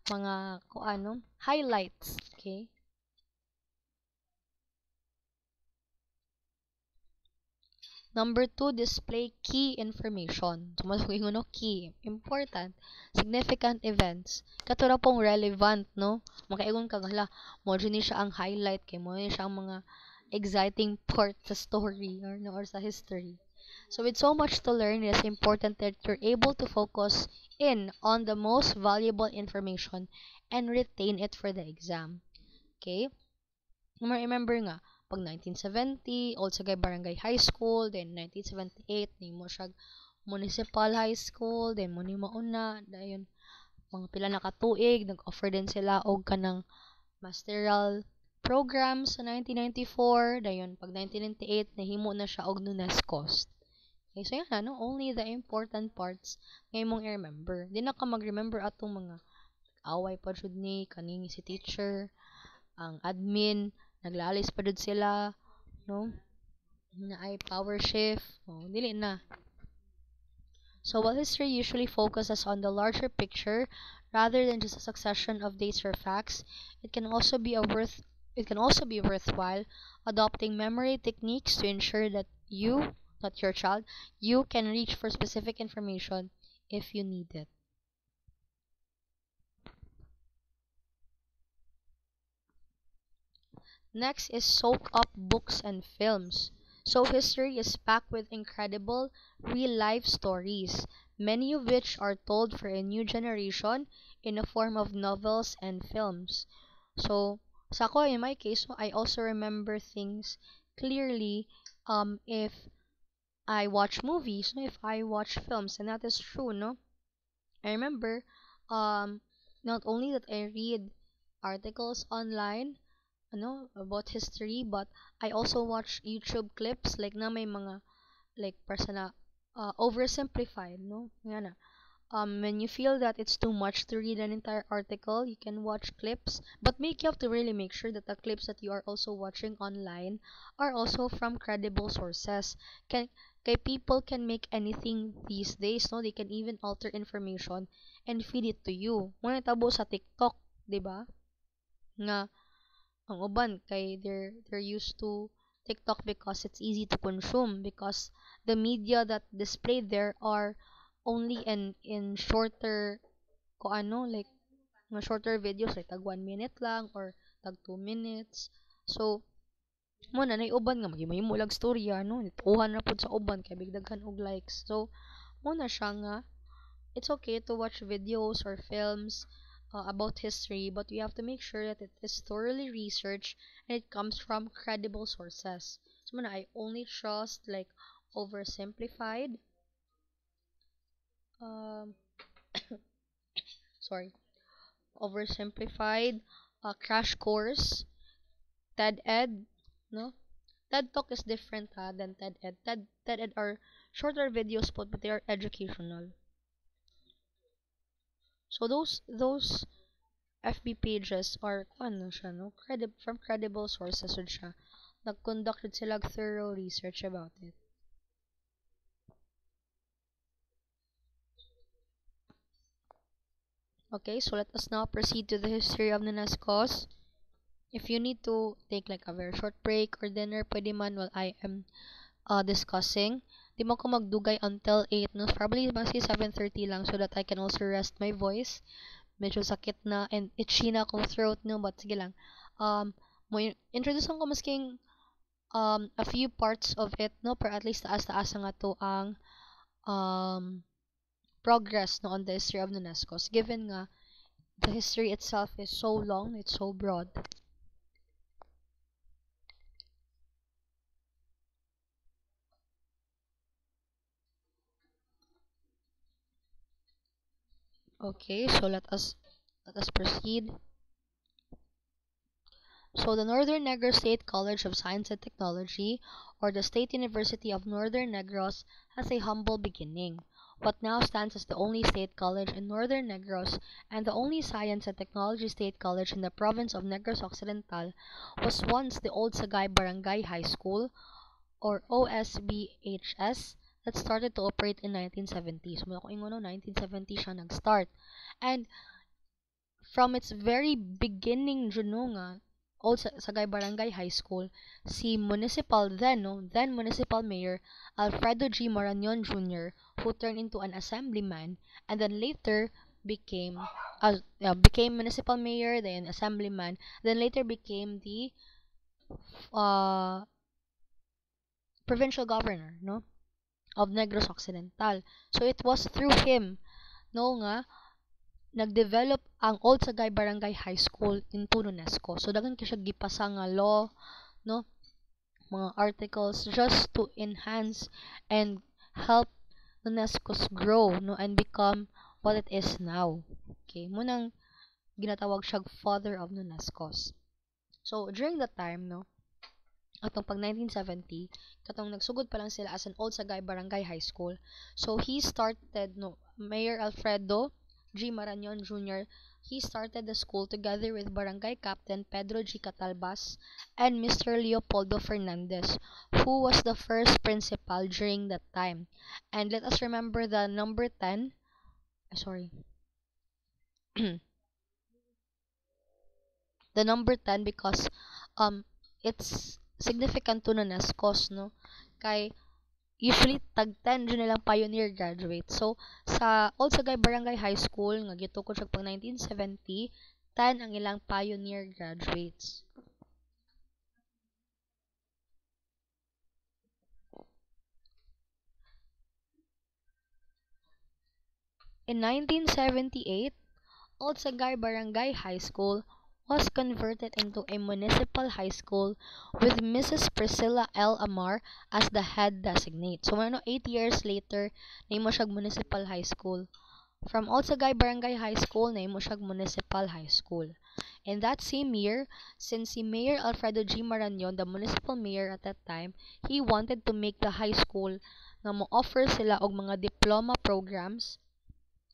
kung ano, highlights, okay? Number two, display key information. Sumasugin no key, important, significant events. Katura pong relevant, no? Makaigon ka hala, mo ni siya ang highlight kay mo ni siya ang mga exciting part sa story or no or sa history. So with so much to learn, it is important that you're able to focus in on the most valuable information and retain it for the exam. Okay? Remember nga, pag 1970, Old Sagay Barangay High School, then 1978, nimo siya Municipal High School, then mo ni mauna, dayon mga pila na katuig, nag-offer din sila og kanang masteral program sa 1994, dayon pag 1998, nahimo na siya og NUNESCOS. Okay, so yan, no? Only the important parts ngay mong i-remember. Di na ka mag-remember atong mga away pa jud ni kaning si teacher, ang admin, naglalis pa dud sila, no? Na ay power shift, oh, dili na. So while history usually focuses on the larger picture rather than just a succession of dates or facts, it can also be worthwhile adopting memory techniques to ensure that you, not your child, you can reach for specific information if you need it. Next is soak up books and films. So history is packed with incredible real life stories, many of which are told for a new generation in the form of novels and films. So sa ako, in my case, so I also remember things clearly if I watch movies, no, if I watch films, and that is true, no. I remember um not only that I read articles online about history, but I also watch YouTube clips like na may mga like persona oversimplified, no? Nga na. When you feel that it's too much to read an entire article, you can watch clips, but you have to really make sure that the clips that you are also watching online are also from credible sources. Can kay people can make anything these days, no? They can even alter information and feed it to you. Muna tabo sa TikTok, 'di ba? Nga ang uban kay they're used to TikTok because it's easy to consume because the media that displayed there are only in shorter ko ano like mga shorter videos like tag 1 minute lang or tag 2 minutes. So mo na nay uban nga magihimo lag storya no tuhan na pud sa uban kay bigdaghan og likes. So mo na siya nga it's okay to watch videos or films about history, but you have to make sure that it is thoroughly researched and it comes from credible sources. So, muna, I only trust like oversimplified, um, sorry, oversimplified crash course, TED Ed, no? TED Talk is different than TED Ed. TED Ed are shorter videos, but they are educational. So those FB pages are ano siya, no? From credible sources yun siya. nag-conduct sila thorough research about it. Okay, so let us now proceed to the history of Nunascos. If you need to take like a very short break or dinner, pwede man while I am discussing. Di mo ko magdugay until 8, no? Probably masi 7:30 lang so that I can also rest my voice. Medyo sakit na and itchy na akong throat, no? But sige lang. Mo introduce ko masking a few parts of it, no? Pero at least taas-taas nga to ang um, progress no on the history of Nunascos. Given nga the history itself is so long, it's so broad. Okay, so let us proceed. So the Northern Negros State College of Science and Technology, or the State University of Northern Negros, has a humble beginning. What now stands as the only state college in Northern Negros and the only science and technology state college in the province of Negros Occidental was once the old Sagay Barangay High School, or OSBHS, that started to operate in 1970. So, kung ingon 1970 siya nag-start. And from its very beginning, nga, Old Sagay Barangay High School, si then Municipal Mayor Alfredo G. Marañon Jr., who turned into an assemblyman and then later became became municipal mayor, then assemblyman, then later became the uh, provincial governor, no, of Negros Occidental. So it was through him, no, nga nag-develop ang Old Sagay Barangay High School into UNESCO. So daghan siya gipasa nga law, no, mga articles just to enhance and help UNESCO's grow, no, and become what it is now. Okay, munang ginatawag siya father of UNESCO's. So during that time, no, atong pag 1970, katong nagsugod pa lang sila as an Old Sagay Barangay High School. So he started, no, Mayor Alfredo G. Marañon Jr., he started the school together with Barangay Captain Pedro G. Catalbas and Mr. Leopoldo Fernandez, who was the first principal during that time. And let us remember the number 10, sorry, the number 10 because it's significant to Nunascos, no? Kay usually tag 10 dyan nilang pioneer graduate. So sa Old Sagay Barangay High School nga gitukod siya pag 1970, 10 ang ilang pioneer graduates. In 1978, Old Sagay Barangay High School was converted into a municipal high school with Mrs. Priscilla L. Amar as the head designate. So, 8 years later, nahimo siyag municipal high school. From Old Sagay Barangay High School, nahimo siyag municipal high school. In that same year, since si Mayor Alfredo G. Marañon, the municipal mayor at that time, he wanted to make the high school nga mo-offer sila og mga diploma programs.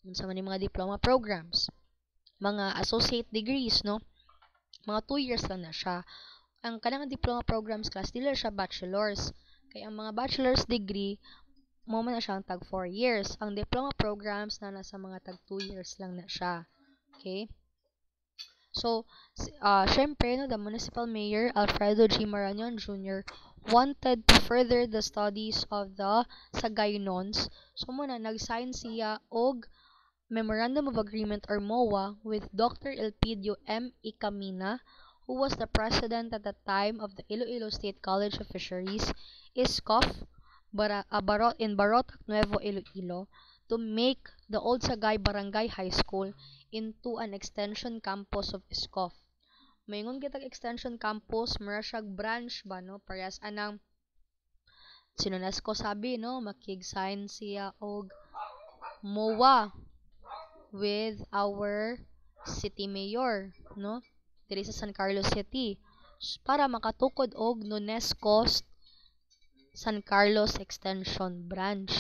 Unsa man mga diploma programs? Mga associate degrees, no? Mga 2 years lang na siya. Ang kanang diploma programs class, dili siya bachelor's. Kaya ang mga bachelor's degree, mo man na siya ang tag 4 years. Ang diploma programs na nasa mga tag 2 years lang na siya. Okay? So, syempre, no, the municipal mayor, Alfredo G. Marañon Jr., wanted to further the studies of the Sagayunons. So, muna, nag-sign siya og Memorandum of Agreement or MOA with Dr. Elpidio M. Icamina, who was the president at the time of the Iloilo State College of Fisheries, ISCOF, in Barotac, Nuevo Iloilo, to make the Old Sagay Barangay High School into an extension campus of ISCOF. Mayingon kitag extension campus, mura siyag branch ba, no? Parehas anang sinunesco sabi, no? Makig-sign siya og MOA with our city mayor, no? Diri sa San Carlos City para makatukod og UNESCO San Carlos Extension Branch.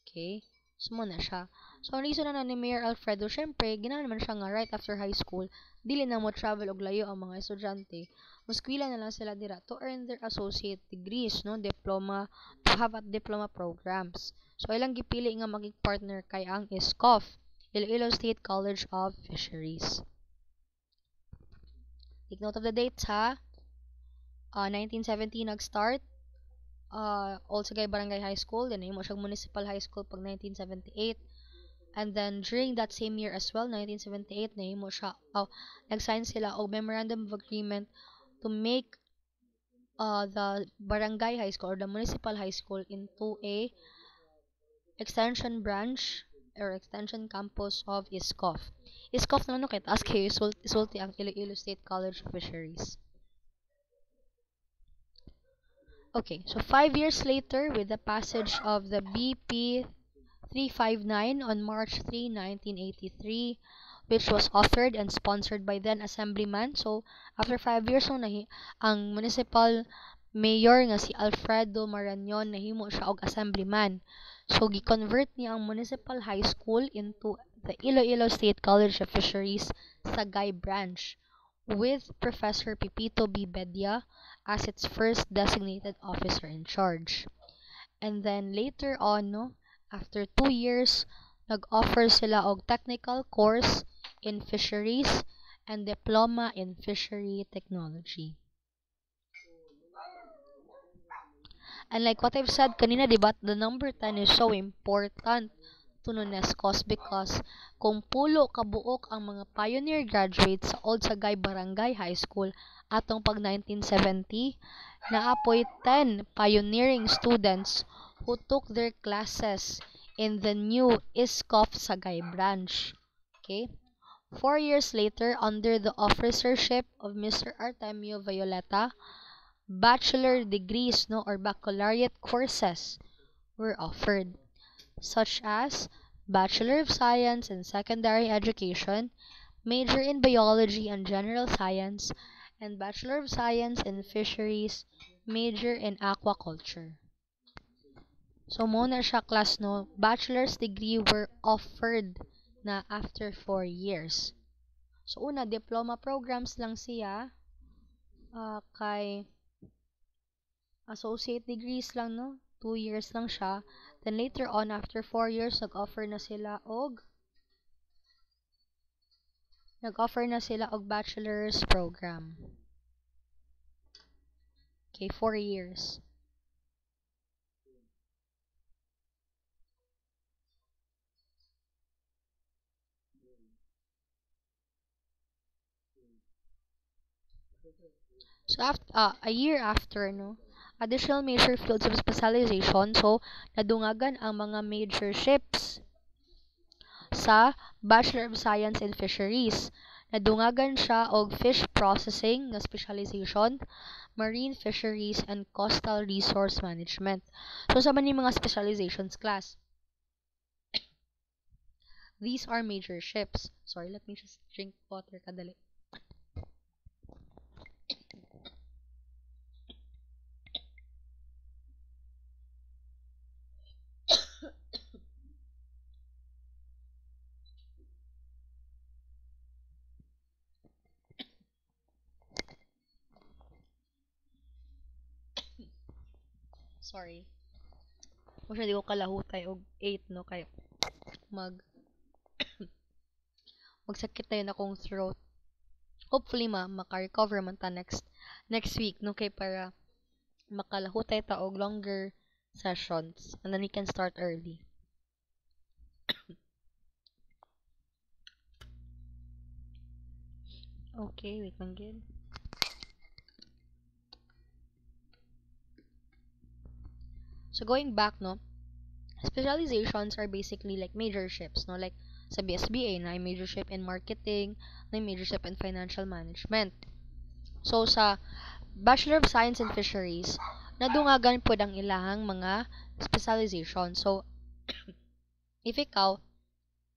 Okay? So, mo na siya. So, ang reason na ni Mayor Alfredo, syempre, ginawa naman siya nga right after high school, dili na mo travel og layo ang mga estudyante. Muskwila na lang sila dira to earn their associate degrees, no, diploma, to have at diploma programs. So, ilang gipili nga maging partner kay ang ISCOF, Iloilo State College of Fisheries. Take note of the dates, ha? 1970 nag-start. Olsagay Barangay High School, then nahimo siyang Municipal High School pag 1978. And then during that same year as well, 1978, nahimo siya, nag-sign sila og Memorandum of Agreement to make the Barangay High School or the Municipal High School into a extension branch or extension campus of ISCOF. ISCOF na kay taas kay isulti ang Iloilo State College of Fisheries. Okay, so 5 years later, with the passage of the BP 359 on March 3, 1983, which was authored and sponsored by then Assemblyman. So, after 5 years, so, ang municipal mayor nga si Alfredo Marañon, nahimo siya og assemblyman. So, gi-convert niya ang municipal high school into the Iloilo State College of Fisheries Sagay Branch with Professor Pipito B. Bedia as its first designated officer in charge. And then later on, no, after 2 years, nag-offer sila og technical course in fisheries and diploma in fishery technology. And like what I've said kanina, diba, the number 10 is so important to NUNESCOS because kung pulo kabuok ang mga pioneer graduates sa Old Sagay Barangay High School atong pag 1970, naapoy 10 pioneering students who took their classes in the new ISCOF Sagay branch. Okay? 4 years later, under the officership of Mr. Artemio Violeta, bachelor degrees, no, or baccalaureate courses were offered, such as Bachelor of Science in Secondary Education, major in Biology and General Science, and Bachelor of Science in Fisheries, major in Aquaculture. So, mo na siya class, no, bachelor's degree were offered na after 4 years. So, una, diploma programs lang siya, kay associate degrees lang, no, 2 years lang siya. Then later on, after 4 years, nag-offer na sila og bachelor's program. Okay, 4 years. So after a year after, no, additional major fields of specialization, so nadungagan ang mga major ships sa Bachelor of Science in Fisheries. Nadungagan siya og fish processing na specialization, marine fisheries, and coastal resource management. So sa man mga specializations class. These are major ships. Sorry, let me just drink water kadali. Sorry. Kung siya di ko kalahutay og 8, no, kayo magsakit tayo na akong throat. Hopefully maka-recover man ta next week, no, kay para makalahutay ta og longer sessions and then we can start early. Okay, wait lang gid. So going back, no, specializations are basically like majorships, no, like sa BSBA na majorship in marketing, na majorship in financial management. So sa Bachelor of Science in Fisheries, nadungagan po ang ilahang mga specialization. So if ikaw,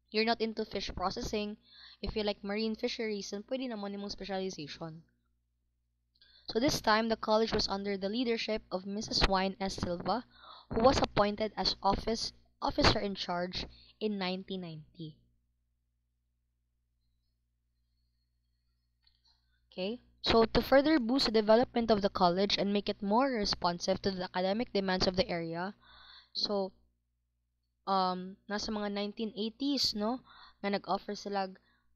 you're not into fish processing, if you like marine fisheries, then pwede naman imong specialization. So this time, the college was under the leadership of Mrs. Wine S. Silva, who was appointed as officer in charge in 1990. Okay? So, to further boost the development of the college and make it more responsive to the academic demands of the area, so, nasa mga 1980s, no, na nag-offer sila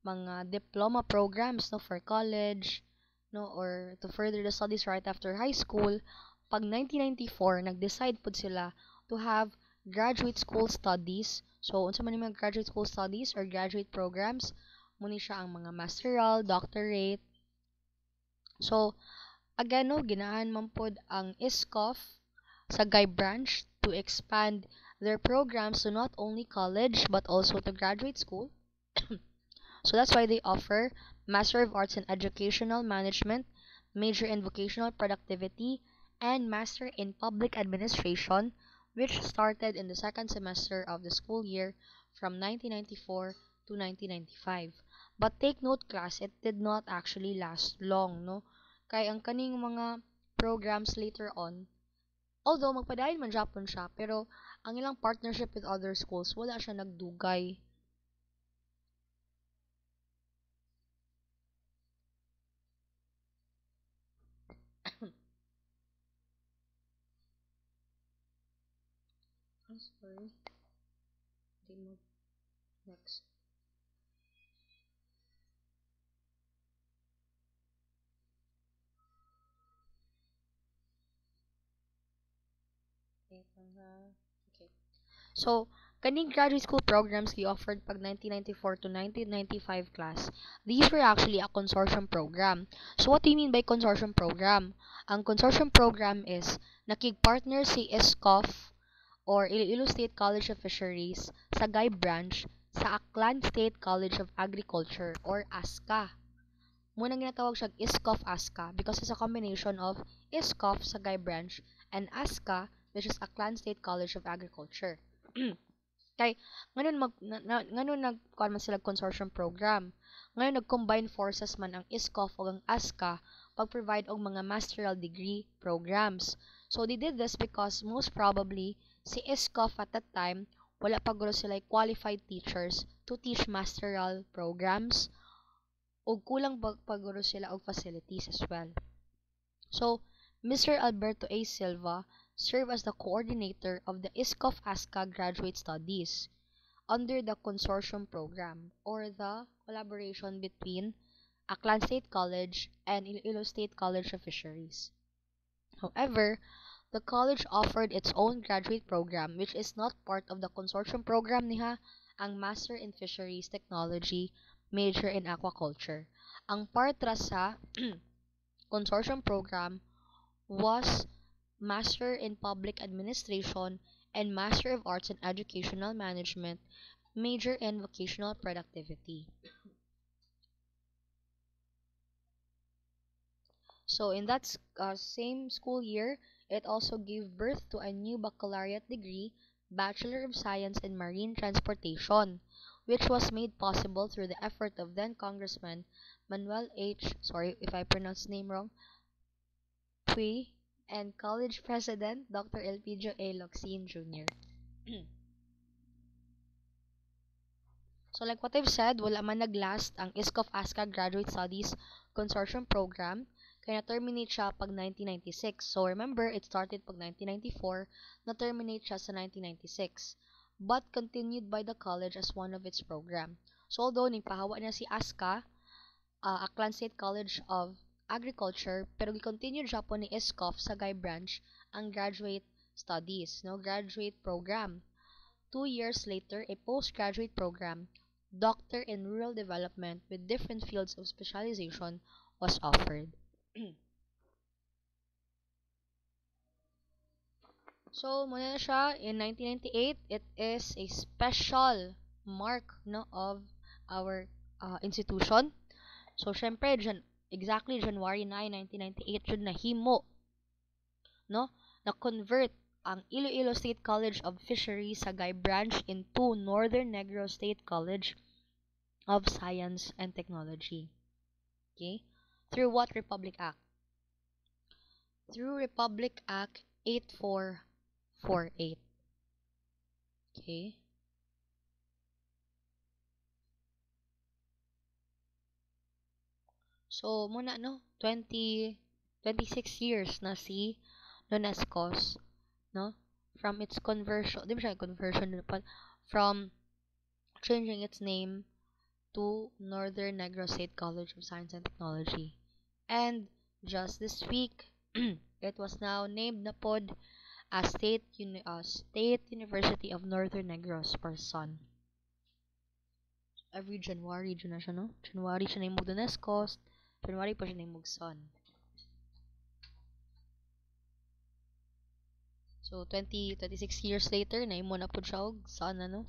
mga diploma programs, no, for college, no, or to further the studies right after high school. Pag 1994, nag-decide po sila to have graduate school studies. So, unsa man yung mga graduate school studies or graduate programs, muna siya ang mga masteral, doctorate. So, again, no, ginahan man pod ang ISCOF sa Guy branch to expand their programs to not only college but also to graduate school. So that's why they offer Master of Arts in Educational Management, Major in Vocational Productivity, and Master in Public Administration, which started in the second semester of the school year from 1994 to 1995. But take note class, it did not actually last long, no? Kaya ang kaning mga programs later on, although magpadayon man Japon siya, pero ang ilang partnership with other schools, wala siya nagdugay. I'm sorry. Remove next. Wait lang ha. Okay. So, kaning graduate school programs gi offered pag 1994 to 1995 class. These were actually a consortium program. So, what do you mean by consortium program? Ang consortium program is nakig-partner si ESCOF or Iloilo State College of Fisheries sa Guy branch sa Aklan State College of Agriculture or ASCA. Muna ginatawag siyang ISCOF-ASCA because it's a combination of ISCOF sa Guy branch and ASCA which is Aklan State College of Agriculture. Kay ngayon ngayon nagkuan man sila consortium program. Ngayon nag-combine forces man ang ISCOF ug ang ASCA pag-provide og mga masteral degree programs. So they did this because most probably si ISCOF at that time wala pa guro sila qualified teachers to teach masteral programs ug kulang paguro sila og facilities as well. So, Mr. Alberto A. Silva served as the coordinator of the ISCOF-ASCA Graduate Studies under the consortium program or the collaboration between Aklan State College and Iloilo State College of Fisheries. However, the college offered its own graduate program which is not part of the consortium program niha, ang Master in Fisheries Technology, Major in Aquaculture. Ang part ra sa consortium program was Master in Public Administration and Master of Arts in Educational Management, Major in Vocational Productivity. So in that same school year, it also gave birth to a new baccalaureate degree, Bachelor of Science in Marine Transportation, which was made possible through the effort of then Congressman Manuel H. Sorry if I pronounce his name wrong. Pui and college president Dr. Elpidio A. Locsin Jr. So like what I've said, wala man naglast ang ISCOF-ASCA Graduate Studies Consortium Program kaya na-terminate siya pag 1996. So remember, it started pag 1994, na-terminate siya sa 1996, but continued by the college as one of its program. So although nagpahawa na si ASCA, Aklan State College of Agriculture, pero gi-continue siya po ni ISCOF sa Guy branch ang graduate studies, no, graduate program. 2 years later, a postgraduate program, Doctor in Rural Development with different fields of specialization, was offered. So, muna na siya, in 1998, it is a special mark, no, of our institution. So, syempre, exactly January 9, 1998, yun nahimo, no, na-convert ang Iloilo State College of Fisheries sa Guy branch into Northern Negros State College of Science and Technology. Okay? Through what Republic Act? Through Republic Act 8448. Okay. So, muna, no? 26 years na si Nonescos, no? From its conversion, di ba siya conversion, but from changing its name to Northern Negros State College of Science and Technology. And just this week, it was now named na pod as State University of Northern Negros or SUN. Every January, dyan na siya, no? January siya na yung Donescos, January pa siya na yung SUN. So, 26 years later, na mo na po siya og SUN, ano?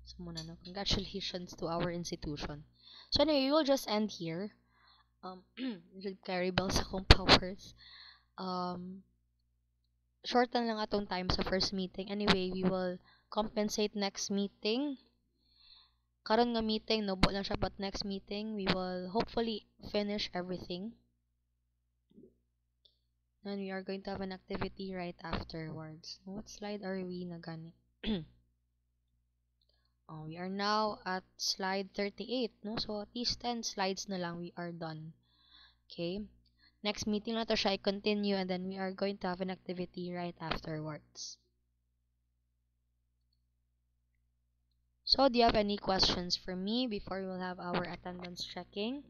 So, muna, no? Congratulations to our institution. So, anyway, we will just end here. Should carry bells akong powers. Shorten lang atong time sa first meeting. Anyway, we will compensate next meeting. Karon nga meeting, no, lang siya, but next meeting, we will hopefully finish everything. And we are going to have an activity right afterwards. What slide are we na gani? We are now at slide 38, no? So, at least 10 slides na lang, we are done. Okay? Next meeting na to siya, i-continue, and then we are going to have an activity right afterwards. So, do you have any questions for me before we will have our attendance checking?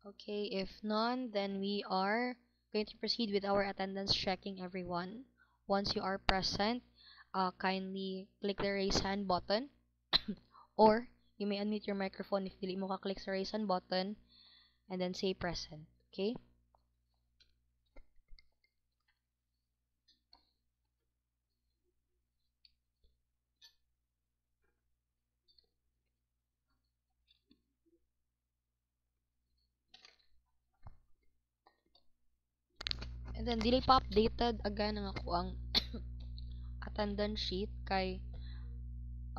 Okay, if none, then we are going to proceed with our attendance checking, everyone. Once you are present, kindly click the raise hand button or you may unmute your microphone if dili mo ka-click sa raise hand button and then say present. Okay? And then dili pa updated again ang ako ang attendance sheet kay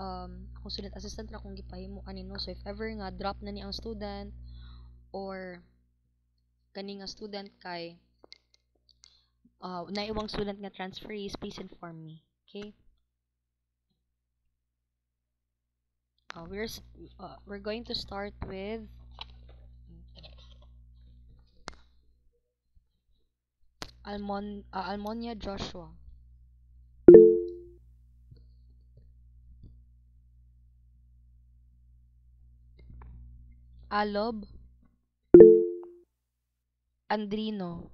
akong student assistant ra akong gipahimo kanino, so if ever nga drop na ni ang student or kani nga student kay naiwang student nga transferees, please inform me. Okay? We're going to start with Almonia Joshua. Alob Andrino.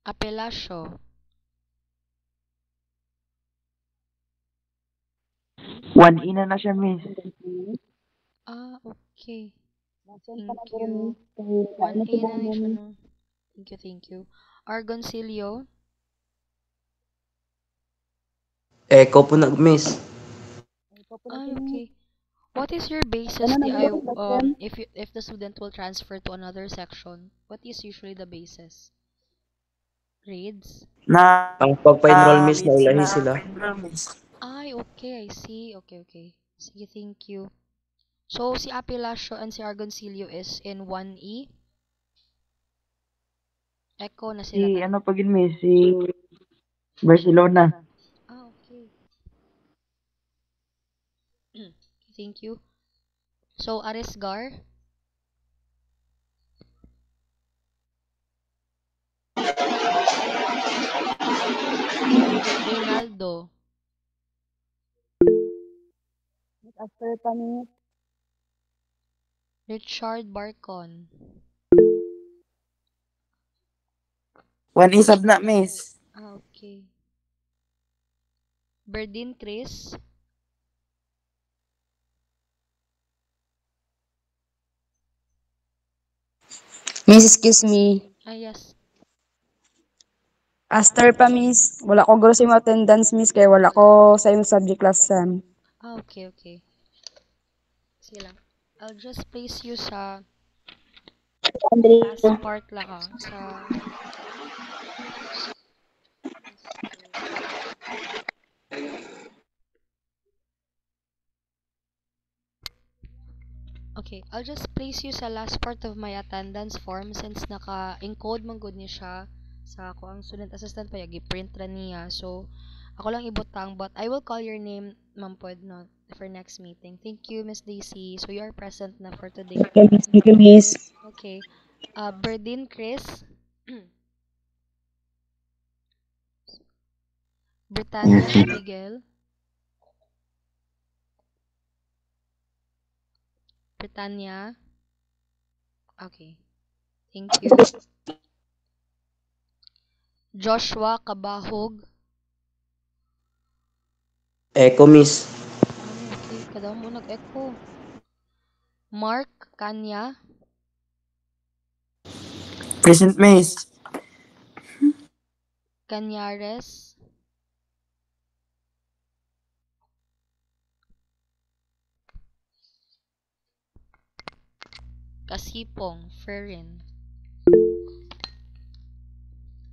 Apelacio. One ina na siya, miss. Okay. Thank you. 1A na lang siya, no? Thank you. Argoncillo. Ikaw po nag-miss. Okay. What is your basis if the student will transfer to another section? What is usually the basis? Grades? Na Ang pagpa-enroll miss na lead ulahi sila. sila. Okay, I see. Okay. Sige, thank you. So, si Apelacio and si Argoncillo is in 1E. Echo na sila Si, tanan. pagin, miss? Si Barcelona. Okay. Thank you. So, Aresgar. Reynaldo. Richard Barcon. One isab na, miss. Okay. Berdin Chris. Miss, excuse me. Yes. Aster pa, miss. Wala ko guro sa imong attendance, miss, kaya wala ko sa imong subject last sem. Okay. Sige lang. I'll just place you sa last part lang, sa Okay, I'll just place you sa last part of my attendance form since naka-encode man gud ni siya sa ako ang student assistant pa gi-print ra niya. So ako lang ibutang but I will call your name ma'am pod no for next meeting. Thank you Miss Daisy. So you are present na for today. Okay, miss. Thank you, miss. Okay. Berdin Chris, Britannia Abigail, Britannia. Okay. Thank you. Joshua Kabahog. Echo, miss. Ay, okay. Kada mo nag-echo. Mark Kanya. Present, miss. Canyares. Kasipong Ferin.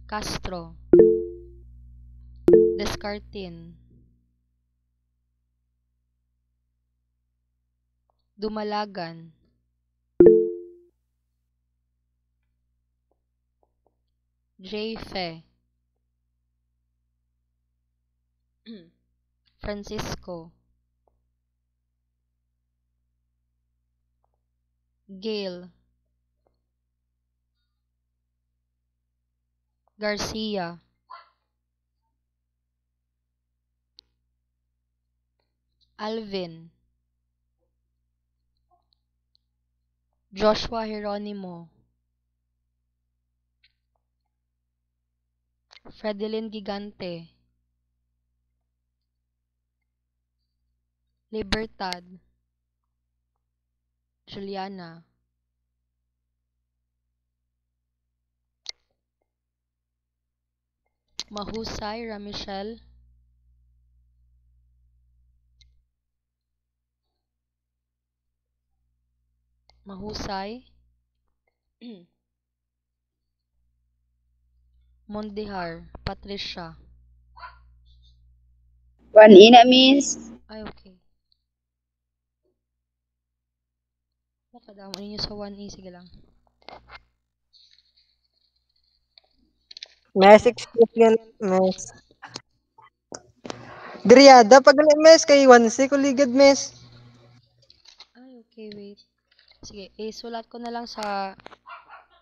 Castro. Descartin. Dumalagan. Jayfe. Francisco. Gail. Garcia. Alvin. Joshua Hieronimo. Fredelyn Gigante. Libertad. Juliana. Mahusay Ramichelle. Mahusay. Mondihar Patricia. One ina, miss. Ay, okay. Nakadamo ninyo sa 1E. Sige lang. Mes, excuse yan, mes. Driada, pag mes, kay 1C, kuligad, mes. Ay, okay, wait. Sige, sulat ko na lang sa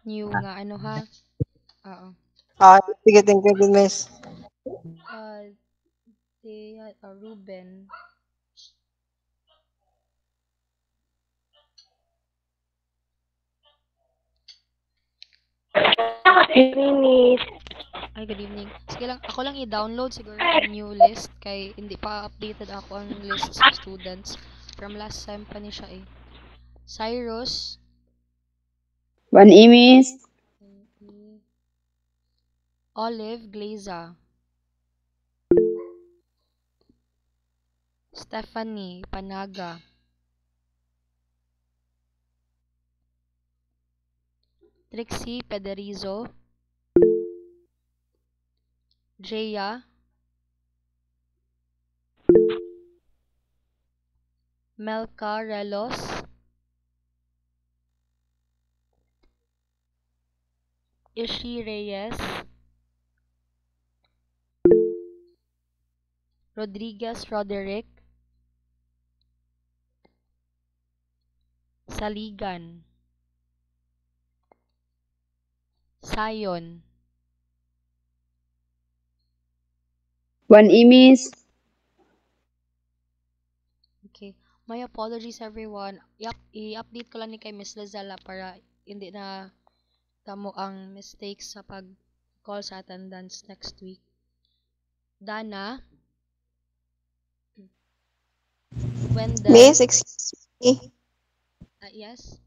new nga ano ha. Oo. Sige, thank you din, mes. Ruben. Ay, good evening. Sige lang, ako lang i-download siguro yung new list kay hindi pa updated ako ang list sa students. From last time pa ni siya eh. Cyrus. One E, miss. Olive Glaza. Stephanie Panaga. Trixie Pederizo. Jaya. Melka Relos. Ishi Reyes. Rodriguez Roderick. Saligan. Sayon. One E, miss. Okay. My apologies everyone. I-update ko lang ni kay Miss Lazala para hindi na tamo ang mistakes sa pag-call sa attendance next week. Dana. Wendell. Miss, excuse me. Yes?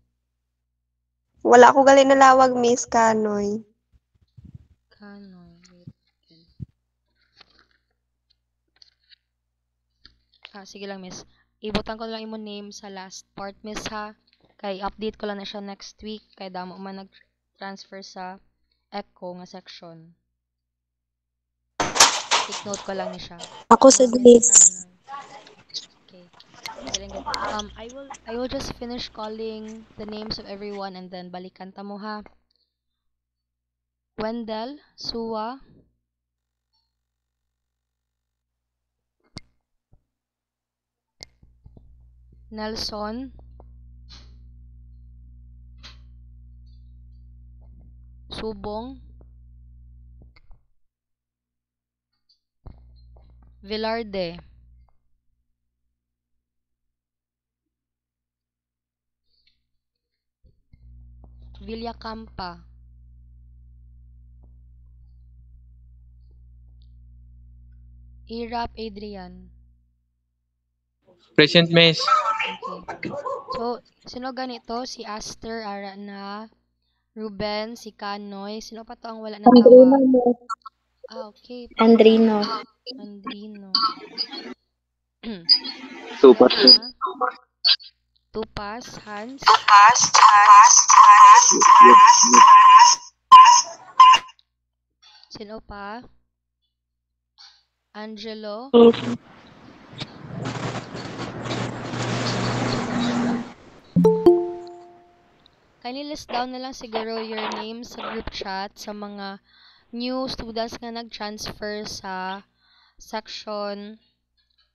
Wala ako gali nalawag, Miss Kanoy. Kanoy. Wait. Sige lang, miss. Ibutan ko lang imo name sa last part, miss, ha? Kay update ko lang na siya next week. Kay damo man nag-transfer sa ECHO nga section. Take note ko lang ni siya. Ako sa Miss Miss. Kanoy. Okay. Feeling good. I will just finish calling the names of everyone and then balikan ta mo ha. Wendell, Sua, Nelson, Subong, Villarde, Villacampa, Irap Adrian. Present, Miss. Okay. So, sino ganito? Si Aster, ara na. Ruben, si Kanoy. Sino pa to ang wala Andrino, natawag? miss. Okay. Andrino. Andrino. Super. Sila na. Tupas, Hans, sino pa? Angelo, Miss. kindly list down na lang siguro your name sa group chat sa mga new students nga nag-transfer sa section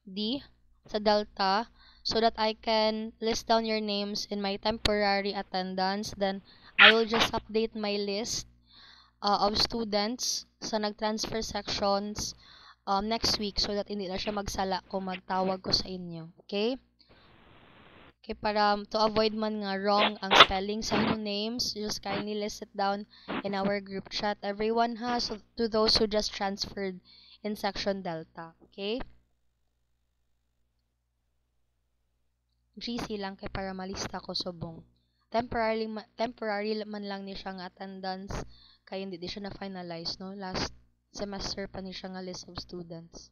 D sa Delta so that I can list down your names in my temporary attendance. Then I will just update my list of students sa nag-transfer sections next week so that hindi na siya magsala kung magtawag ko sa inyo. Okay? Okay, para to avoid man nga wrong ang spelling sa inyong names, just kindly list it down in our group chat. Everyone has, so to those who just transferred in section Delta. Okay? GC lang kay para malista ko subong. Temporary man lang ni siya nga attendance kay hindi di siya na finalize no last semester pa ni siya nga list of students.